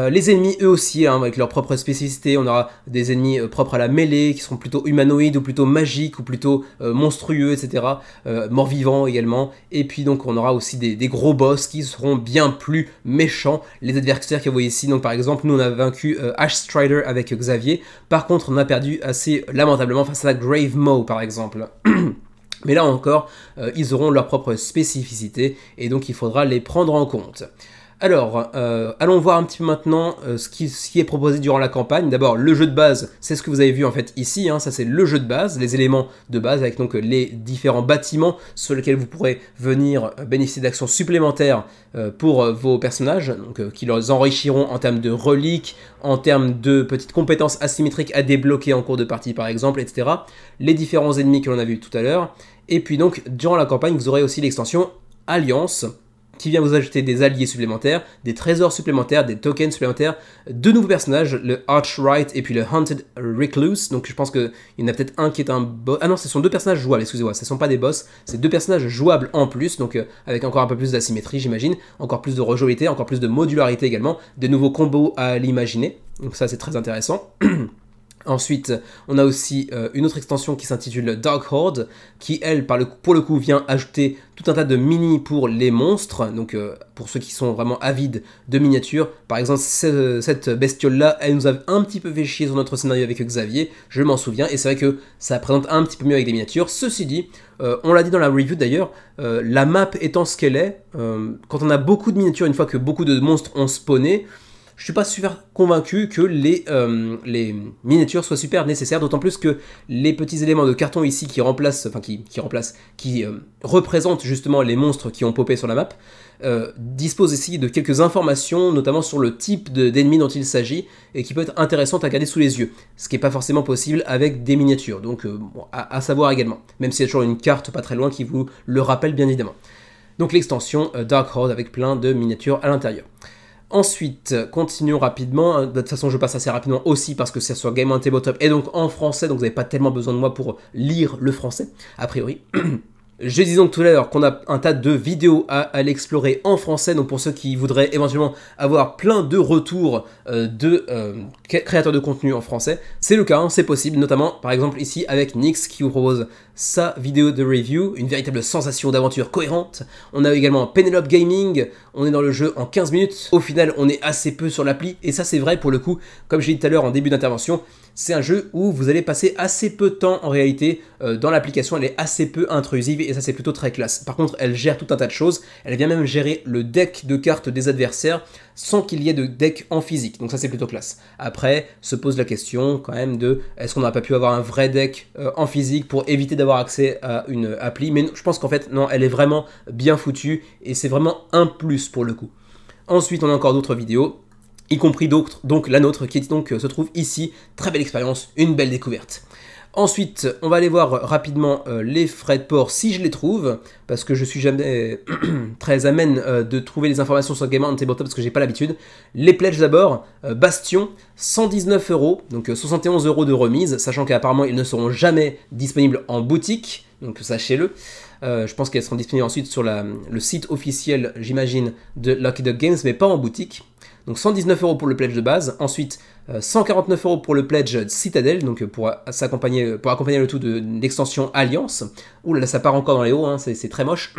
Les ennemis eux aussi, hein, avec leur propre spécificité, on aura des ennemis propres à la mêlée, qui seront plutôt humanoïdes, ou plutôt magiques, ou plutôt monstrueux, etc. Morts-vivants également, et puis donc on aura aussi des gros boss qui seront bien plus méchants. Les adversaires que vous voyez ici, donc par exemple, nous on a vaincu Ash Strider avec Xavier, par contre on a perdu assez lamentablement face à Grave Maw par exemple. Mais là encore, ils auront leur propre spécificité, et donc il faudra les prendre en compte. Alors, allons voir un petit peu maintenant ce qui est proposé durant la campagne. D'abord, le jeu de base, c'est ce que vous avez vu en fait ici, hein, ça c'est le jeu de base, les éléments de base avec donc les différents bâtiments sur lesquels vous pourrez venir bénéficier d'actions supplémentaires pour vos personnages, donc qui les enrichiront en termes de reliques, en termes de petites compétences asymétriques à débloquer en cours de partie par exemple, etc. Les différents ennemis que l'on a vus tout à l'heure. Et puis donc, durant la campagne, vous aurez aussi l'extension Alliance, qui vient vous ajouter des alliés supplémentaires, des trésors supplémentaires, des tokens supplémentaires, deux nouveaux personnages, le Archwright et puis le Haunted Recluse. Donc je pense qu'il y en a peut-être un qui est un boss. Ah non, ce sont deux personnages jouables, excusez-moi, ce ne sont pas des boss, c'est deux personnages jouables en plus, donc avec encore un peu plus d'asymétrie, j'imagine, encore plus de rejouabilité, encore plus de modularité également, des nouveaux combos à l'imaginer. Donc ça, c'est très intéressant. Ensuite, on a aussi une autre extension qui s'intitule Dark Horde, qui elle, pour le coup, vient ajouter tout un tas de mini pour les monstres, donc pour ceux qui sont vraiment avides de miniatures. Par exemple, cette bestiole-là, elle nous a un petit peu fait chier sur notre scénario avec Xavier, je m'en souviens, et c'est vrai que ça présente un petit peu mieux avec des miniatures. Ceci dit, on l'a dit dans la review d'ailleurs, la map étant ce qu'elle est, quand on a beaucoup de miniatures, une fois que beaucoup de monstres ont spawné, je suis pas super convaincu que les miniatures soient super nécessaires, d'autant plus que les petits éléments de carton ici qui remplacent, qui représentent justement les monstres qui ont popé sur la map, disposent ici de quelques informations, notamment sur le type d'ennemi dont il s'agit, et qui peut être intéressante à garder sous les yeux, ce qui n'est pas forcément possible avec des miniatures, donc bon, à savoir également, même s'il y a toujours une carte pas très loin qui vous le rappelle bien évidemment. Donc l'extension Dark Horde avec plein de miniatures à l'intérieur. Ensuite, continuons rapidement, de toute façon je passe assez rapidement aussi parce que c'est sur Game on Tabletop et donc en français, donc vous n'avez pas tellement besoin de moi pour lire le français, a priori. Je disais donc tout à l'heure qu'on a un tas de vidéos à aller explorer en français, donc pour ceux qui voudraient éventuellement avoir plein de retours de créateurs de contenu en français, c'est le cas, hein, c'est possible, notamment par exemple ici avec Nyx qui vous propose sa vidéo de review, une véritable sensation d'aventure cohérente. On a également Penelope Gaming, on est dans le jeu en 15 minutes, au final on est assez peu sur l'appli, et ça c'est vrai pour le coup, comme j'ai dit tout à l'heure en début d'intervention, c'est un jeu où vous allez passer assez peu de temps en réalité dans l'application, elle est assez peu intrusive et ça c'est plutôt très classe. Par contre elle gère tout un tas de choses, elle vient même gérer le deck de cartes des adversaires sans qu'il y ait de deck en physique, donc ça c'est plutôt classe. Après se pose la question quand même de est-ce qu'on n'aurait pas pu avoir un vrai deck en physique pour éviter d'avoir accès à une appli, mais je pense qu'en fait non, elle est vraiment bien foutue et c'est vraiment un plus pour le coup. Ensuite on a encore d'autres vidéos, y compris d'autres, donc la nôtre qui donc se trouve ici. Très belle expérience, une belle découverte. Ensuite, on va aller voir rapidement les frais de port si je les trouve, parce que je suis jamais très amène de trouver les informations sur Game on Tabletop parce que j'ai pas l'habitude. Les pledges d'abord, Bastion, 119 €, donc 71 € de remise, sachant qu'apparemment ils ne seront jamais disponibles en boutique, donc sachez-le. Je pense qu'elles seront disponibles ensuite sur le site officiel, j'imagine, de Lucky Duck Games, mais pas en boutique. Donc 119 € pour le pledge de base, ensuite 149 € pour le pledge Citadel, donc pour accompagner le tout de l'extension Alliance. Ouh là, ça part encore dans les hauts, hein, c'est très moche.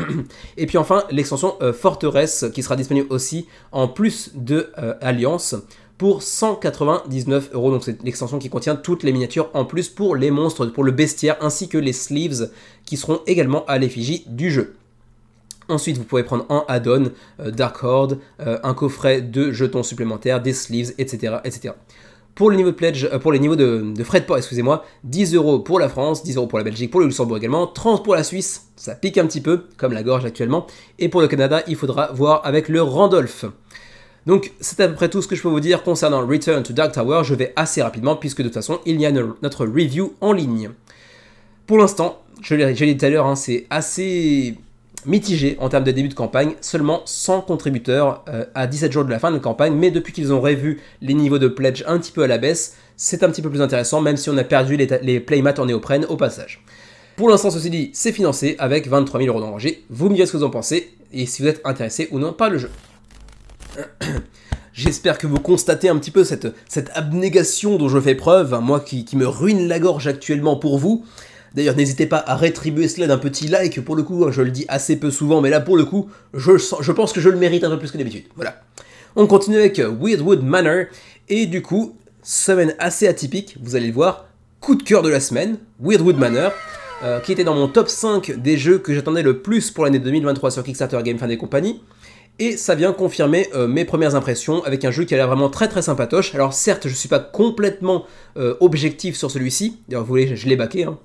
Et puis enfin l'extension Forteresse qui sera disponible aussi en plus de Alliance pour 199 €. Donc c'est l'extension qui contient toutes les miniatures en plus pour les monstres, pour le bestiaire ainsi que les sleeves qui seront également à l'effigie du jeu. Ensuite, vous pouvez prendre en add-on Dark Horde, un coffret de jetons supplémentaires, des sleeves, etc. etc. Pour le niveau de pledge, pour les niveaux de frais de port, excusez-moi, 10 € pour la France, 10 € pour la Belgique, pour le Luxembourg également, 30 € pour la Suisse, ça pique un petit peu, comme la gorge actuellement, et pour le Canada, il faudra voir avec le Randolph. Donc c'est à peu près tout ce que je peux vous dire concernant Return to Dark Tower. Je vais assez rapidement puisque de toute façon il y a notre review en ligne. Pour l'instant, je l'ai dit tout à l'heure, hein, c'est assez mitigé en termes de début de campagne, seulement 100 contributeurs à 17 jours de la fin de campagne, mais depuis qu'ils ont revu les niveaux de pledge un petit peu à la baisse, c'est un petit peu plus intéressant, même si on a perdu les playmats en néoprène au passage. Pour l'instant, ceci dit, c'est financé avec 23 000 € d'engrangés. Vous me direz ce que vous en pensez, et si vous êtes intéressé ou non par le jeu. J'espère que vous constatez un petit peu cette abnégation dont je fais preuve, hein, moi qui me ruine la gorge actuellement pour vous. D'ailleurs, n'hésitez pas à rétribuer cela d'un petit like, pour le coup, hein, je le dis assez peu souvent, mais là, pour le coup, je pense que je le mérite un peu plus que d'habitude. Voilà. On continue avec Weirdwood Manor, et du coup, semaine assez atypique, vous allez le voir, coup de cœur de la semaine, Weirdwood Manor, qui était dans mon top 5 des jeux que j'attendais le plus pour l'année 2023 sur Kickstarter, GameFund et compagnie. Et ça vient confirmer mes premières impressions avec un jeu qui a l'air vraiment très très sympatoche. Alors certes, je ne suis pas complètement objectif sur celui-ci. D'ailleurs, vous voyez, je l'ai baqué. Hein.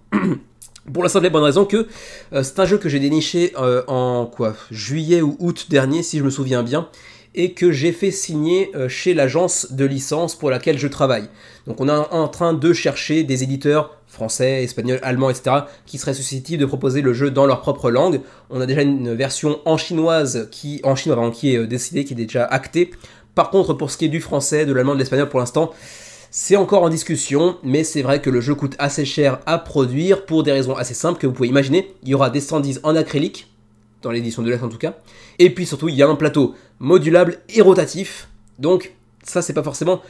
Pour la simple et bonne raison que c'est un jeu que j'ai déniché en juillet ou août dernier, si je me souviens bien, et que j'ai fait signer chez l'agence de licence pour laquelle je travaille. Donc on est en train de chercher des éditeurs français, espagnol, allemand, etc., qui seraient susceptibles de proposer le jeu dans leur propre langue. On a déjà une version en chinoise qui est décidée, qui est déjà actée. Par contre, pour ce qui est du français, de l'allemand, de l'espagnol, pour l'instant, c'est encore en discussion, mais c'est vrai que le jeu coûte assez cher à produire pour des raisons assez simples que vous pouvez imaginer. Il y aura des standees en acrylique, dans l'édition de l'Est en tout cas, et puis surtout il y a un plateau modulable et rotatif, donc ça c'est pas forcément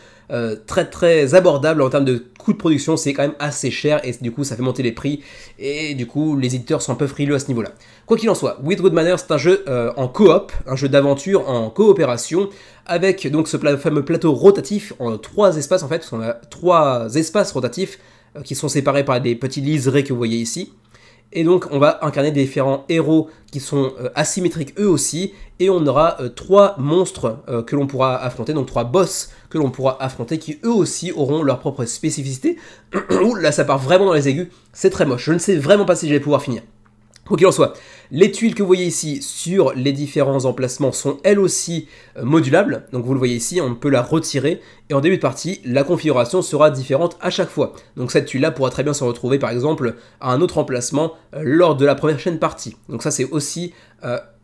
très très abordable en termes de coût de production, c'est quand même assez cher et du coup ça fait monter les prix et du coup les éditeurs sont un peu frileux à ce niveau là. Quoi qu'il en soit, With Good Manners c'est un jeu en coop, un jeu d'aventure en coopération avec donc ce fameux plateau rotatif en 3 espaces en fait, parce qu'on a 3 espaces rotatifs qui sont séparés par des petits liserés que vous voyez ici. Et donc on va incarner des différents héros qui sont asymétriques eux aussi, et on aura 3 monstres que l'on pourra affronter, donc 3 boss que l'on pourra affronter qui eux aussi auront leur propre spécificité. Ouh là ça part vraiment dans les aigus, c'est très moche, je ne sais vraiment pas si je vais pouvoir finir. Quoi qu'il en soit, les tuiles que vous voyez ici sur les différents emplacements sont elles aussi modulables, donc vous le voyez ici, on peut la retirer, et en début de partie, la configuration sera différente à chaque fois. Donc cette tuile-là pourra très bien se retrouver par exemple à un autre emplacement lors de la prochaine partie. Donc ça c'est aussi,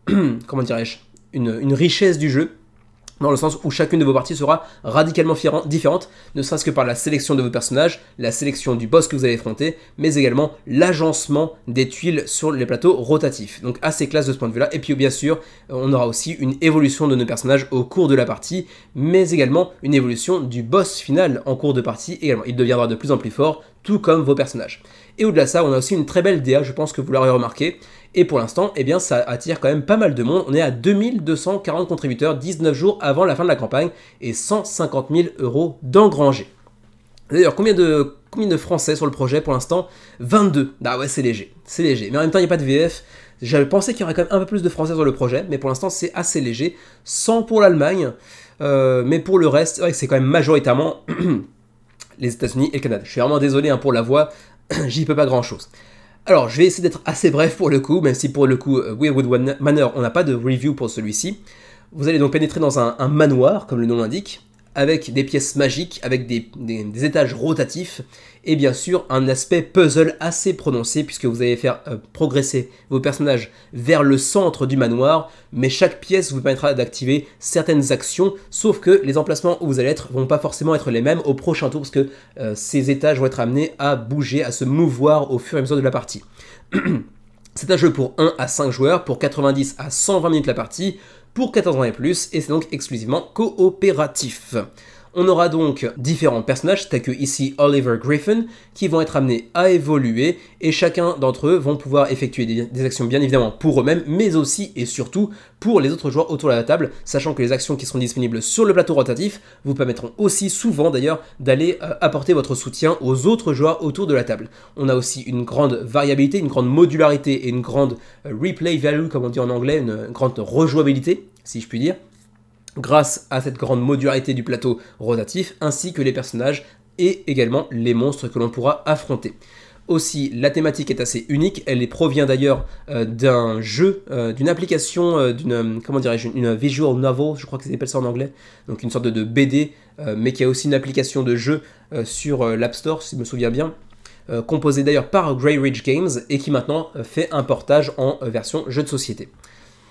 comment dirais-je, une richesse du jeu, dans le sens où chacune de vos parties sera radicalement différente, ne serait-ce que par la sélection de vos personnages, la sélection du boss que vous allez affronter, mais également l'agencement des tuiles sur les plateaux rotatifs. Donc assez classe de ce point de vue-là, et puis bien sûr, on aura aussi une évolution de nos personnages au cours de la partie, mais également une évolution du boss final en cours de partie également. Il deviendra de plus en plus fort, tout comme vos personnages. Et au-delà de ça, on a aussi une très belle DA, je pense que vous l'aurez remarqué, et pour l'instant, eh bien, ça attire quand même pas mal de monde. On est à 2240 contributeurs, 19 jours avant la fin de la campagne, et 150 000 € d'engrangés. D'ailleurs, combien de Français sur le projet pour l'instant? 22. Ah ouais, c'est léger, c'est léger. Mais en même temps, il n'y a pas de VF. J'avais pensé qu'il y aurait quand même un peu plus de Français sur le projet, mais pour l'instant, c'est assez léger. 100 pour l'Allemagne, mais pour le reste, ouais, c'est quand même majoritairement les États-Unis et le Canada. Je suis vraiment désolé pour la voix, j'y peux pas grand-chose. Alors, je vais essayer d'être assez bref pour le coup, même si pour le coup, With Good Manners, on n'a pas de review pour celui-ci. Vous allez donc pénétrer dans un manoir, comme le nom l'indique, avec des pièces magiques, avec des étages rotatifs, et bien sûr un aspect puzzle assez prononcé, puisque vous allez faire progresser vos personnages vers le centre du manoir, mais chaque pièce vous permettra d'activer certaines actions, sauf que les emplacements où vous allez être vont pas forcément être les mêmes au prochain tour, parce que ces étages vont être amenés à bouger, à se mouvoir au fur et à mesure de la partie. C'est un jeu pour 1 à 5 joueurs, pour 90 à 120 minutes la partie, pour 14 ans et plus, et c'est donc exclusivement coopératif. On aura donc différents personnages, tels que ici Oliver Griffin, qui vont être amenés à évoluer, et chacun d'entre eux vont pouvoir effectuer des actions bien évidemment pour eux-mêmes, mais aussi et surtout pour les autres joueurs autour de la table, sachant que les actions qui seront disponibles sur le plateau rotatif vous permettront aussi souvent d'ailleurs d'aller apporter votre soutien aux autres joueurs autour de la table. On a aussi une grande variabilité, une grande modularité et une grande replay value, comme on dit en anglais, une grande rejouabilité, si je puis dire, grâce à cette grande modularité du plateau rotatif, ainsi que les personnages et également les monstres que l'on pourra affronter. Aussi, la thématique est assez unique, elle provient d'ailleurs d'un jeu, d'une application, comment dirais-je, une visual novel, je crois qu'ils appellent ça en anglais, donc une sorte de BD, mais qui a aussi une application de jeu sur l'App Store, si je me souviens bien, composée d'ailleurs par Grey Ridge Games, et qui maintenant fait un portage en version jeu de société.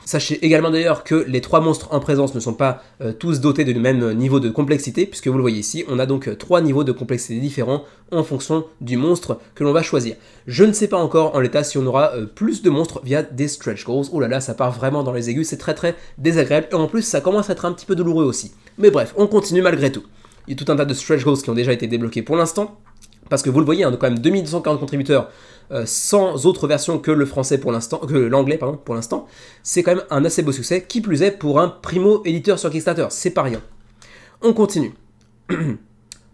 Sachez également d'ailleurs que les 3 monstres en présence ne sont pas tous dotés du même niveau de complexité, puisque vous le voyez ici, on a donc 3 niveaux de complexité différents en fonction du monstre que l'on va choisir. Je ne sais pas encore en l'état si on aura plus de monstres via des stretch goals. Oh là là, ça part vraiment dans les aigus, c'est très très désagréable, et en plus ça commence à être un petit peu douloureux aussi. Mais bref, on continue malgré tout. Il y a tout un tas de stretch goals qui ont déjà été débloqués pour l'instant, parce que vous le voyez, on a quand même 2240 contributeurs, sans autre version que le français pour l'instant, que l'anglais pardon pour l'instant. C'est quand même un assez beau succès, qui plus est pour un primo éditeur sur Kickstarter, c'est pas rien. On continue.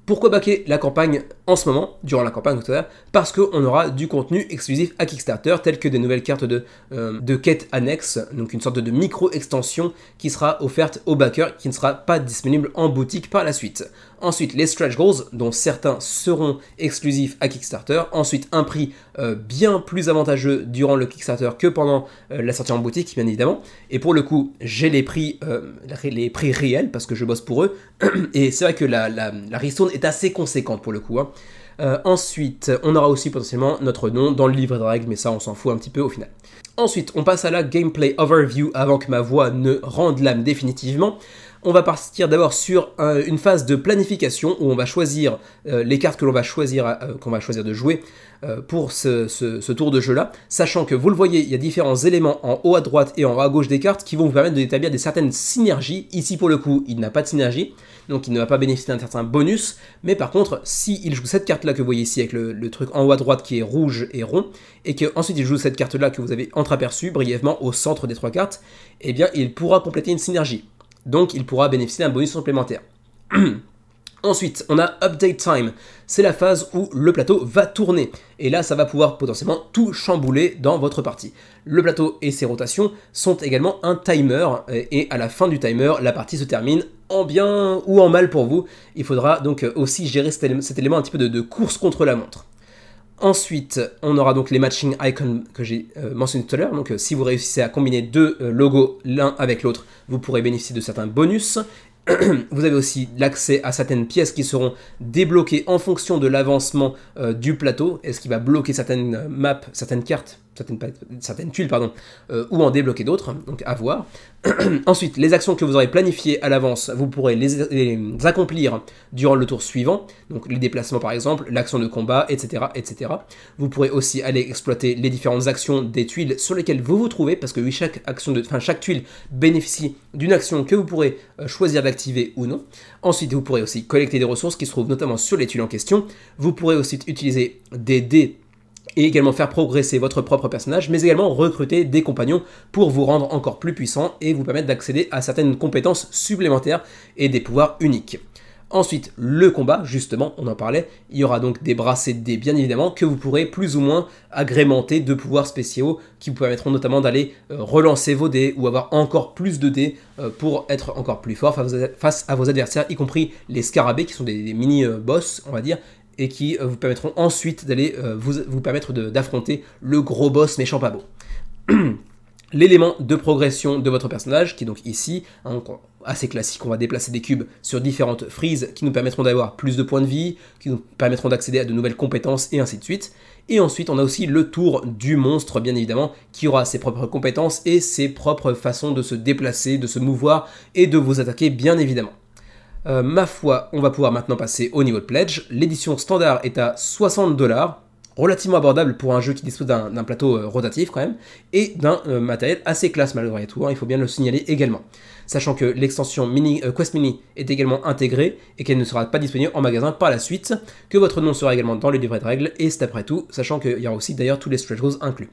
Pourquoi backer la campagne en ce moment, durant la campagne tout à l'heure? Parce qu'on aura du contenu exclusif à Kickstarter, tel que des nouvelles cartes de quêtes annexes, donc une sorte de micro-extension qui sera offerte aux backers, qui ne sera pas disponible en boutique par la suite. Ensuite, les stretch goals, dont certains seront exclusifs à Kickstarter. Ensuite, un prix bien plus avantageux durant le Kickstarter que pendant la sortie en boutique, bien évidemment. Et pour le coup, j'ai les prix réels, parce que je bosse pour eux. Et c'est vrai que la ristourne est assez conséquente pour le coup, hein. Ensuite, on aura aussi potentiellement notre nom dans le livret de règles, mais ça on s'en fout un petit peu au final. Ensuite, on passe à la Gameplay Overview avant que ma voix ne rende l'âme définitivement. On va partir d'abord sur une phase de planification où on va choisir les cartes que l'on va choisir, de jouer pour ce tour de jeu-là, sachant que vous le voyez, il y a différents éléments en haut à droite et en haut à gauche des cartes qui vont vous permettre d'établir des certaines synergies. Ici, pour le coup, il n'a pas de synergie, donc il ne va pas bénéficier d'un certain bonus, mais par contre, s'il joue cette carte-là que vous voyez ici avec le truc en haut à droite qui est rouge et rond, et qu'ensuite il joue cette carte-là que vous avez entreaperçue brièvement au centre des 3 cartes, eh bien, il pourra compléter une synergie. Donc il pourra bénéficier d'un bonus supplémentaire. Ensuite, on a Update Time. C'est la phase où le plateau va tourner. Et là, ça va pouvoir potentiellement tout chambouler dans votre partie. Le plateau et ses rotations sont également un timer. Et à la fin du timer, la partie se termine en bien ou en mal pour vous. Il faudra donc aussi gérer cet élément un petit peu de course contre la montre. Ensuite, on aura donc les matching icons que j'ai mentionné tout à l'heure. Donc si vous réussissez à combiner 2 logos l'un avec l'autre, vous pourrez bénéficier de certains bonus. Vous avez aussi l'accès à certaines pièces qui seront débloquées en fonction de l'avancement du plateau. Est-ce qu'il va bloquer certaines maps, certaines cartes, certaines tuiles, pardon, ou en débloquer d'autres, donc à voir. Ensuite, les actions que vous aurez planifiées à l'avance, vous pourrez les accomplir durant le tour suivant, donc les déplacements par exemple, l'action de combat, etc., etc. Vous pourrez aussi aller exploiter les différentes actions des tuiles sur lesquelles vous vous trouvez, parce que oui, chaque tuile bénéficie d'une action que vous pourrez choisir d'activer ou non. Ensuite, vous pourrez aussi collecter des ressources qui se trouvent notamment sur les tuiles en question. Vous pourrez aussi utiliser des dés et également faire progresser votre propre personnage, mais également recruter des compagnons pour vous rendre encore plus puissant et vous permettre d'accéder à certaines compétences supplémentaires et des pouvoirs uniques. Ensuite, le combat, justement, on en parlait, il y aura donc des bracelets de dés, bien évidemment, que vous pourrez plus ou moins agrémenter de pouvoirs spéciaux qui vous permettront notamment d'aller relancer vos dés ou avoir encore plus de dés pour être encore plus fort face à vos adversaires, y compris les scarabées, qui sont des mini-boss, on va dire, et qui vous permettront ensuite d'aller vous permettre d'affronter le gros boss méchant pas beau. L'élément de progression de votre personnage, qui est donc ici, assez classique, on va déplacer des cubes sur différentes frises qui nous permettront d'avoir plus de points de vie, qui nous permettront d'accéder à de nouvelles compétences et ainsi de suite. Et ensuite, on a aussi le tour du monstre, bien évidemment, qui aura ses propres compétences et ses propres façons de se déplacer, de se mouvoir et de vous attaquer, bien évidemment. Ma foi, on va pouvoir maintenant passer au niveau de pledge. L'édition standard est à 60$, relativement abordable pour un jeu qui dispose d'un plateau rotatif quand même, et d'un matériel assez classe malgré tout, hein, il faut bien le signaler également. Sachant que l'extension Quest Mini est également intégrée et qu'elle ne sera pas disponible en magasin par la suite, que votre nom sera également dans le livret de règles, et c'est après tout, sachant qu'il y aura aussi d'ailleurs tous les stretch goals inclus.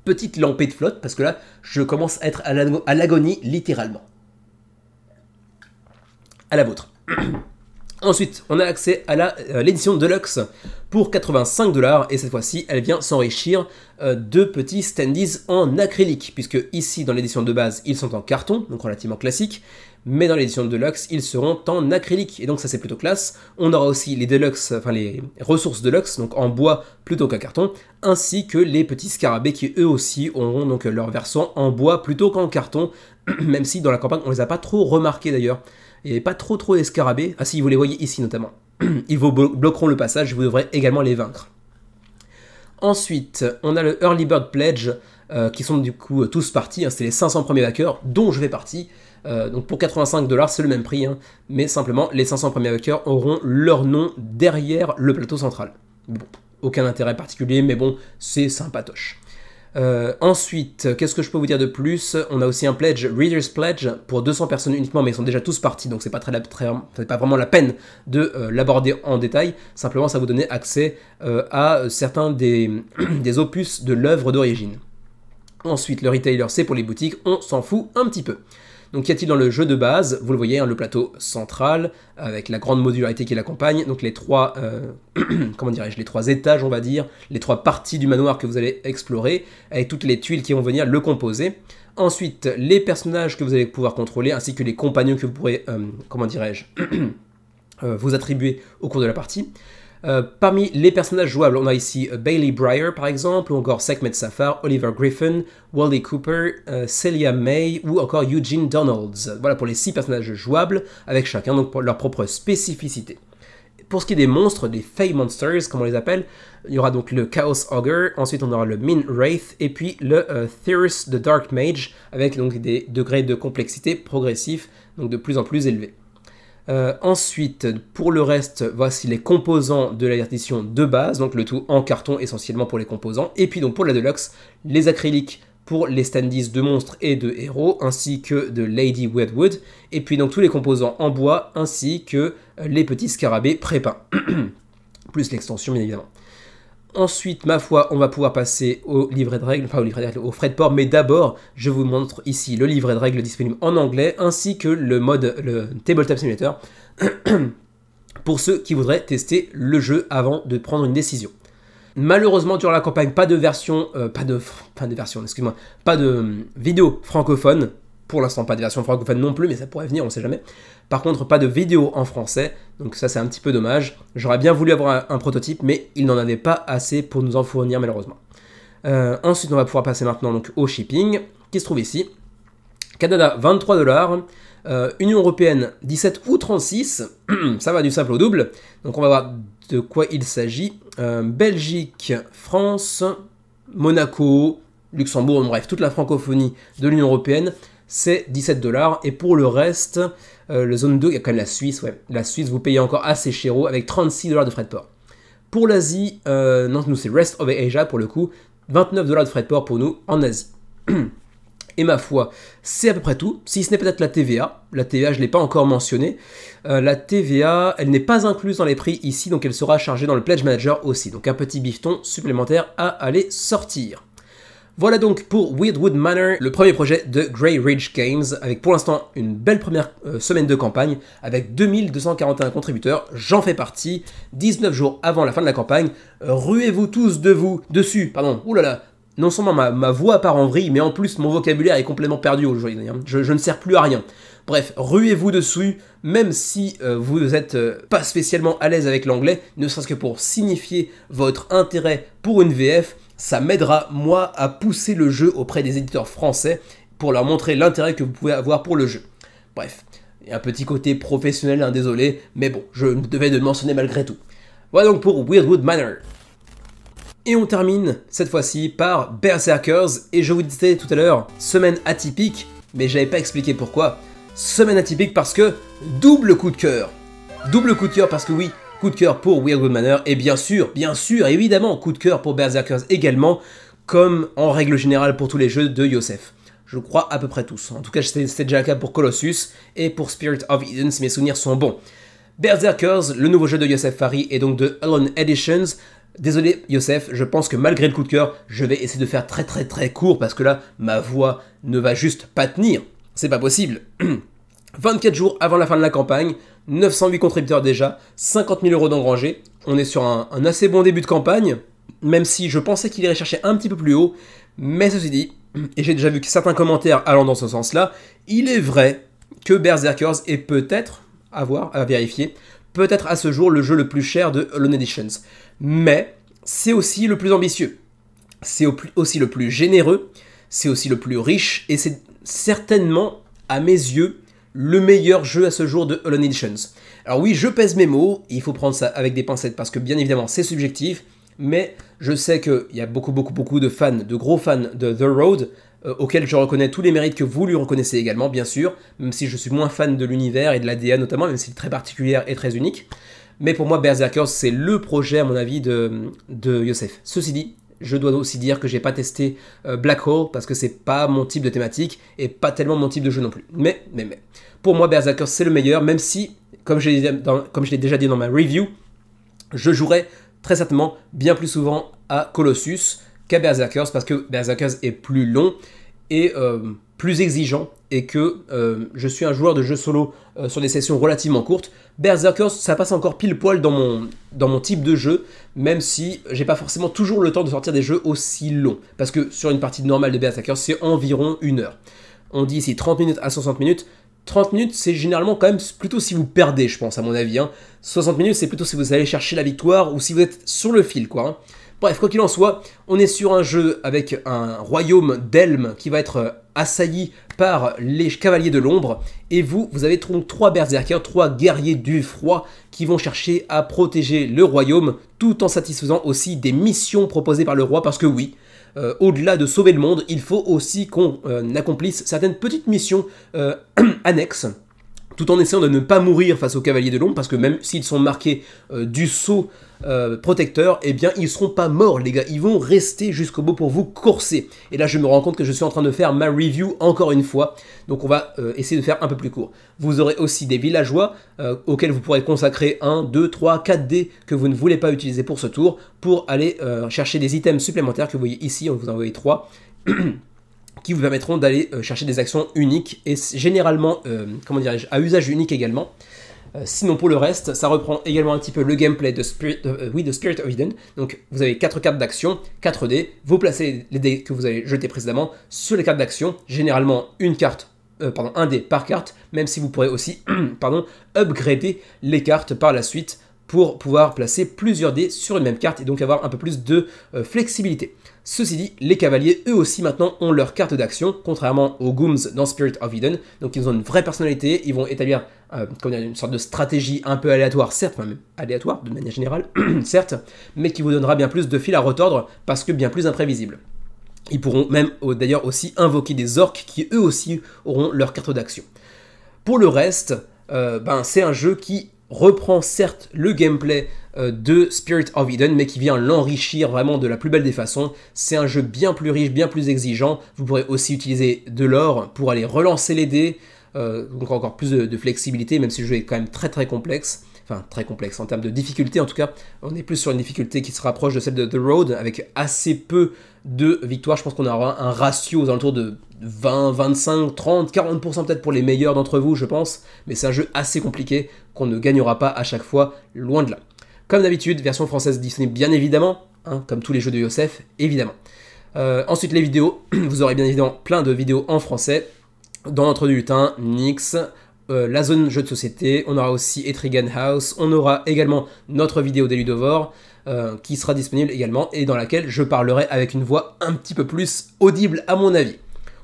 Petite lampée de flotte, parce que là, je commence à être à l'agonie littéralement. À la vôtre. Ensuite, on a accès à l'édition Deluxe pour 85$, et cette fois-ci, elle vient s'enrichir de petits standees en acrylique, puisque ici, dans l'édition de base, ils sont en carton, donc relativement classique, mais dans l'édition Deluxe, ils seront en acrylique, et donc ça c'est plutôt classe. On aura aussi les Deluxe, enfin les ressources Deluxe, donc en bois plutôt qu'en carton, ainsi que les petits scarabées qui eux aussi auront donc leur versant en bois plutôt qu'en carton, même si dans la campagne, on les a pas trop remarqués d'ailleurs. Il n'y avait pas trop les scarabées. Ah si, vous les voyez ici notamment. Ils vous bloqueront le passage, vous devrez également les vaincre. Ensuite, on a le Early Bird Pledge, qui sont du coup tous partis. Hein, c'est les 500 premiers backers, dont je fais partie. Donc pour 85$, c'est le même prix. Hein, mais simplement, les 500 premiers backers auront leur nom derrière le plateau central. Bon, aucun intérêt particulier, mais bon, c'est sympatoche. Ensuite, qu'est-ce que je peux vous dire de plus? On a aussi un pledge, Reader's Pledge, pour 200 personnes uniquement, mais ils sont déjà tous partis, donc c'est pas vraiment la peine de l'aborder en détail. Simplement, ça vous donne accès à certains des opus de l'œuvre d'origine. Ensuite, le retailer, c'est pour les boutiques, on s'en fout un petit peu. Donc, qu'y a-t-il dans le jeu de base? Vous le voyez, hein, le plateau central, avec la grande modularité qui l'accompagne, donc les trois, les trois étages, on va dire, les 3 parties du manoir que vous allez explorer, avec toutes les tuiles qui vont venir le composer. Ensuite, les personnages que vous allez pouvoir contrôler, ainsi que les compagnons que vous pourrez, vous attribuer au cours de la partie. Parmi les personnages jouables, on a ici Bailey Briar par exemple, ou encore Sekhmet Safar, Oliver Griffin, Wally Cooper, Celia May ou encore Eugene Donalds. Voilà pour les 6 personnages jouables, avec chacun donc pour leur propre spécificité. Pour ce qui est des monstres, des Fey Monsters, comme on les appelle, il y aura donc le Chaos Ogre, ensuite on aura le Min Wraith, et puis le Thyrus the Dark Mage, avec donc des degrés de complexité progressifs, donc de plus en plus élevés. Ensuite, pour le reste, voici les composants de l'édition de base, donc le tout en carton essentiellement pour les composants, et puis donc pour la Deluxe, les acryliques pour les standees de monstres et de héros, ainsi que de Lady Wedwood, et puis donc tous les composants en bois, ainsi que les petits scarabées pré-peints, plus l'extension bien évidemment. Ensuite, ma foi, on va pouvoir passer au livret de règles, enfin au livret de règles, au frais de port, mais d'abord, je vous montre ici le livret de règles disponible en anglais, ainsi que le mode, le Tabletop Simulator, pour ceux qui voudraient tester le jeu avant de prendre une décision. Malheureusement, durant la campagne, pas de vidéo francophone. Pour l'instant, pas de version francophone non plus, mais ça pourrait venir, on ne sait jamais. Par contre, pas de vidéo en français, donc ça c'est un petit peu dommage. J'aurais bien voulu avoir un prototype, mais il n'en avait pas assez pour nous en fournir malheureusement. Ensuite, on va pouvoir passer maintenant donc, au shipping, qui se trouve ici. Canada, 23$. Union Européenne, 17 ou 36. Ça va du simple au double. Donc on va voir de quoi il s'agit. Belgique, France, Monaco, Luxembourg, bref, toute la francophonie de l'Union Européenne, c'est 17$. Et pour le reste, le zone 2, il y a quand même la Suisse. Ouais. La Suisse, vous payez encore assez chéro avec 36$ de frais de port. Pour l'Asie, non, nous c'est Rest of Asia pour le coup, 29$ de frais de port pour nous en Asie. Et ma foi, c'est à peu près tout, si ce n'est peut-être la TVA. La TVA, je ne l'ai pas encore mentionné. La TVA, elle n'est pas incluse dans les prix ici, donc elle sera chargée dans le Pledge Manager aussi. Donc un petit bifton supplémentaire à aller sortir. Voilà donc pour Weirdwood Manor, le premier projet de Grey Ridge Games, avec pour l'instant une belle première semaine de campagne, avec 2241 contributeurs, j'en fais partie, 19 jours avant la fin de la campagne. Ruez-vous tous dessus, oulala. Non seulement ma voix part en vrille, mais en plus mon vocabulaire est complètement perdu aujourd'hui. Je ne sers plus à rien. Bref, ruez-vous dessus, même si vous n'êtes pas spécialement à l'aise avec l'anglais, ne serait-ce que pour signifier votre intérêt pour une VF, ça m'aidera, moi, à pousser le jeu auprès des éditeurs français pour leur montrer l'intérêt que vous pouvez avoir pour le jeu. Bref, il y a un petit côté professionnel, désolé, mais bon, je devais le mentionner malgré tout. Voilà donc pour Weirdwood Manor. Et on termine cette fois-ci par Berserkers, et je vous disais tout à l'heure, semaine atypique, mais je n'avais pas expliqué pourquoi. Semaine atypique parce que double coup de cœur. Double coup de cœur parce que oui, coup de cœur pour Weirdwood Manor, et bien sûr, évidemment, coup de cœur pour Berserkers également, comme en règle générale pour tous les jeux de Yosef. Je crois à peu près tous. En tout cas, c'était déjà le cas pour Colossus et pour Spirit of Eden, si mes souvenirs sont bons. Berserkers, le nouveau jeu de Yosef Fares et donc de Alone Editions. Désolé Yosef, je pense que malgré le coup de cœur, je vais essayer de faire très court parce que là, ma voix ne va juste pas tenir. C'est pas possible. 24 jours avant la fin de la campagne, 908 contributeurs déjà, 50 000 € d'engrangés. On est sur un assez bon début de campagne, même si je pensais qu'il irait chercher un petit peu plus haut. Mais ceci dit, et j'ai déjà vu certains commentaires allant dans ce sens-là, il est vrai que Berserkers est peut-être, à voir, à vérifier, peut-être à ce jour le jeu le plus cher de Alone Editions. Mais c'est aussi le plus ambitieux, c'est aussi le plus généreux, c'est aussi le plus riche, et c'est certainement, à mes yeux, le meilleur jeu à ce jour de Alone Editions. Alors oui, je pèse mes mots, il faut prendre ça avec des pincettes, parce que bien évidemment c'est subjectif, mais je sais qu'il y a beaucoup de fans, de gros fans de The Road, auxquels je reconnais tous les mérites que vous lui reconnaissez également, bien sûr, même si je suis moins fan de l'univers et de la DA notamment, même si c'est très particulière et très unique. Mais pour moi, Berserkers, c'est le projet, à mon avis, de Yosef. Ceci dit, je dois aussi dire que j'ai pas testé Black Hole, parce que c'est pas mon type de thématique, et pas tellement mon type de jeu non plus. Mais, pour moi, Berserkers, c'est le meilleur, même si, comme je l'ai déjà dit dans ma review, je jouerai très certainement bien plus souvent à Colossus qu'à Berserkers, parce que Berserkers est plus long et plus exigeant, et que je suis un joueur de jeux solo sur des sessions relativement courtes. Berserkers, ça passe encore pile poil dans mon type de jeu, même si j'ai pas forcément toujours le temps de sortir des jeux aussi longs, parce que sur une partie normale de Berserkers, c'est environ 1 heure. On dit ici 30 minutes à 60 minutes. 30 minutes, c'est généralement quand même plutôt si vous perdez, je pense, à mon avis. 60 minutes, c'est plutôt si vous allez chercher la victoire, ou si vous êtes sur le fil, quoi. Bref, quoi qu'il en soit, on est sur un jeu avec un royaume d'Elm qui va être assailli par les cavaliers de l'ombre, et vous avez donc 3 berserkers, 3 guerriers du froid qui vont chercher à protéger le royaume, tout en satisfaisant aussi des missions proposées par le roi, parce que oui, au-delà de sauver le monde, il faut aussi qu'on accomplisse certaines petites missions annexes, tout en essayant de ne pas mourir face aux cavaliers de l'ombre, parce que même s'ils sont marqués du sceau protecteur, eh bien ils seront pas morts les gars, ils vont rester jusqu'au bout pour vous courser. Et là je me rends compte que je suis en train de faire ma review encore une fois, donc on va essayer de faire un peu plus court. Vous aurez aussi des villageois auxquels vous pourrez consacrer 1, 2, 3, 4 dés que vous ne voulez pas utiliser pour ce tour, pour aller chercher des items supplémentaires que vous voyez ici, on vous en envoie 3. Qui vous permettront d'aller chercher des actions uniques et généralement, comment dirais-je, à usage unique également. Sinon pour le reste, ça reprend également un petit peu le gameplay de Spirit of Eden. Donc vous avez 4 cartes d'action, 4 dés, vous placez les dés que vous avez jetés précédemment sur les cartes d'action, généralement un dé par carte, même si vous pourrez aussi upgrader les cartes par la suite pour pouvoir placer plusieurs dés sur une même carte et donc avoir un peu plus de flexibilité. Ceci dit, les cavaliers, eux aussi, maintenant, ont leur carte d'action, contrairement aux Gooms dans Spirit of Eden. Donc, ils ont une vraie personnalité, ils vont établir une sorte de stratégie un peu aléatoire, certes, enfin même aléatoire de manière générale, certes, mais qui vous donnera bien plus de fil à retordre, parce que bien plus imprévisible. Ils pourront même, d'ailleurs, aussi invoquer des orques, qui eux aussi auront leur carte d'action. Pour le reste, c'est un jeu qui reprend certes le gameplay de Spirit of Eden, mais qui vient l'enrichir vraiment de la plus belle des façons. C'est un jeu bien plus riche, bien plus exigeant. Vous pourrez aussi utiliser de l'or pour aller relancer les dés, donc encore plus de flexibilité, même si le jeu est quand même très très complexe. Enfin, très complexe en termes de difficulté en tout cas. On est plus sur une difficulté qui se rapproche de celle de The Road, avec assez peu de victoires. Je pense qu'on aura un ratio aux alentours de 20, 25, 30, 40% peut-être pour les meilleurs d'entre vous, je pense. Mais c'est un jeu assez compliqué qu'on ne gagnera pas à chaque fois, loin de là. Comme d'habitude, version française disponible bien évidemment, hein, comme tous les jeux de Yosef, évidemment. Ensuite, les vidéos. Vous aurez bien évidemment plein de vidéos en français. Dans l'entre du lutin, Nyx, la zone jeu de société, on aura aussi Etrigan House, on aura également notre vidéo des Ludovores, qui sera disponible également, et dans laquelle je parlerai avec une voix un petit peu plus audible à mon avis.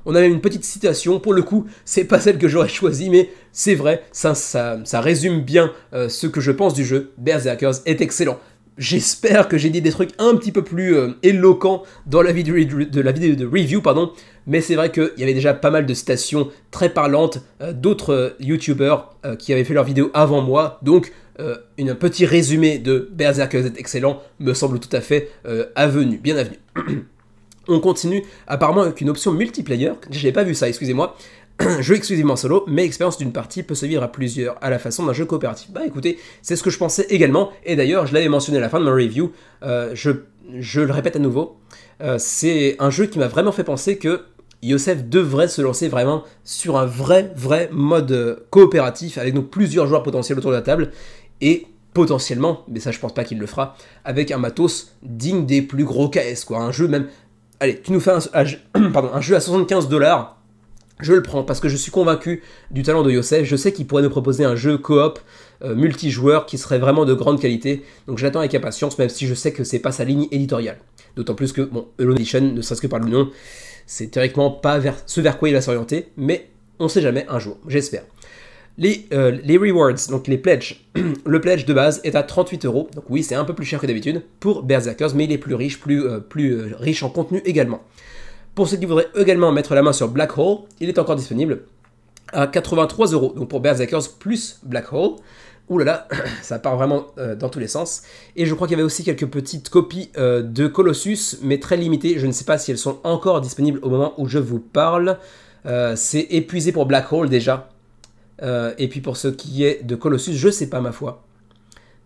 On a même une petite citation, pour le coup, c'est pas celle que j'aurais choisie, mais c'est vrai, ça résume bien ce que je pense du jeu. Berserkers est excellent. J'espère que j'ai dit des trucs un petit peu plus éloquents dans la vidéo de review, mais c'est vrai qu'il y avait déjà pas mal de citations très parlantes d'autres youtubeurs qui avaient fait leurs vidéos avant moi, donc un petit résumé de Berserkers est excellent me semble tout à fait bien avenu. On continue apparemment avec une option multiplayer, je n'avais pas vu ça, excusez-moi. Jeu exclusivement solo, mais l'expérience d'une partie peut se vivre à plusieurs, à la façon d'un jeu coopératif. Bah écoutez, c'est ce que je pensais également, et d'ailleurs je l'avais mentionné à la fin de ma review, je le répète à nouveau, c'est un jeu qui m'a vraiment fait penser que Yosef devrait se lancer vraiment sur un vrai mode coopératif, avec donc plusieurs joueurs potentiels autour de la table, et potentiellement, mais ça je pense pas qu'il le fera, avec un matos digne des plus gros KS, quoi, un jeu même... Allez, tu nous fais un jeu à 75$, je le prends parce que je suis convaincu du talent de Yosef. Je sais qu'il pourrait nous proposer un jeu coop multijoueur qui serait vraiment de grande qualité. Donc je l'attends avec impatience, même si je sais que c'est pas sa ligne éditoriale. D'autant plus que, bon, Alone Edition, ne serait-ce que par le nom, c'est théoriquement pas ce vers quoi il va s'orienter, mais on sait jamais, un jour, j'espère. Les rewards, donc les pledges. Le pledge de base est à 38€, donc oui, c'est un peu plus cher que d'habitude pour Berserkers, mais il est plus riche, plus riche en contenu également. Pour ceux qui voudraient également mettre la main sur Black Hole, il est encore disponible à 83€, donc pour Berserkers plus Black Hole. Ouh là là, ça part vraiment dans tous les sens. Et je crois qu'il y avait aussi quelques petites copies de Colossus, mais très limitées. Je ne sais pas si elles sont encore disponibles au moment où je vous parle. C'est épuisé pour Black Hole déjà. Et puis pour ce qui est de Colossus, je sais pas ma foi.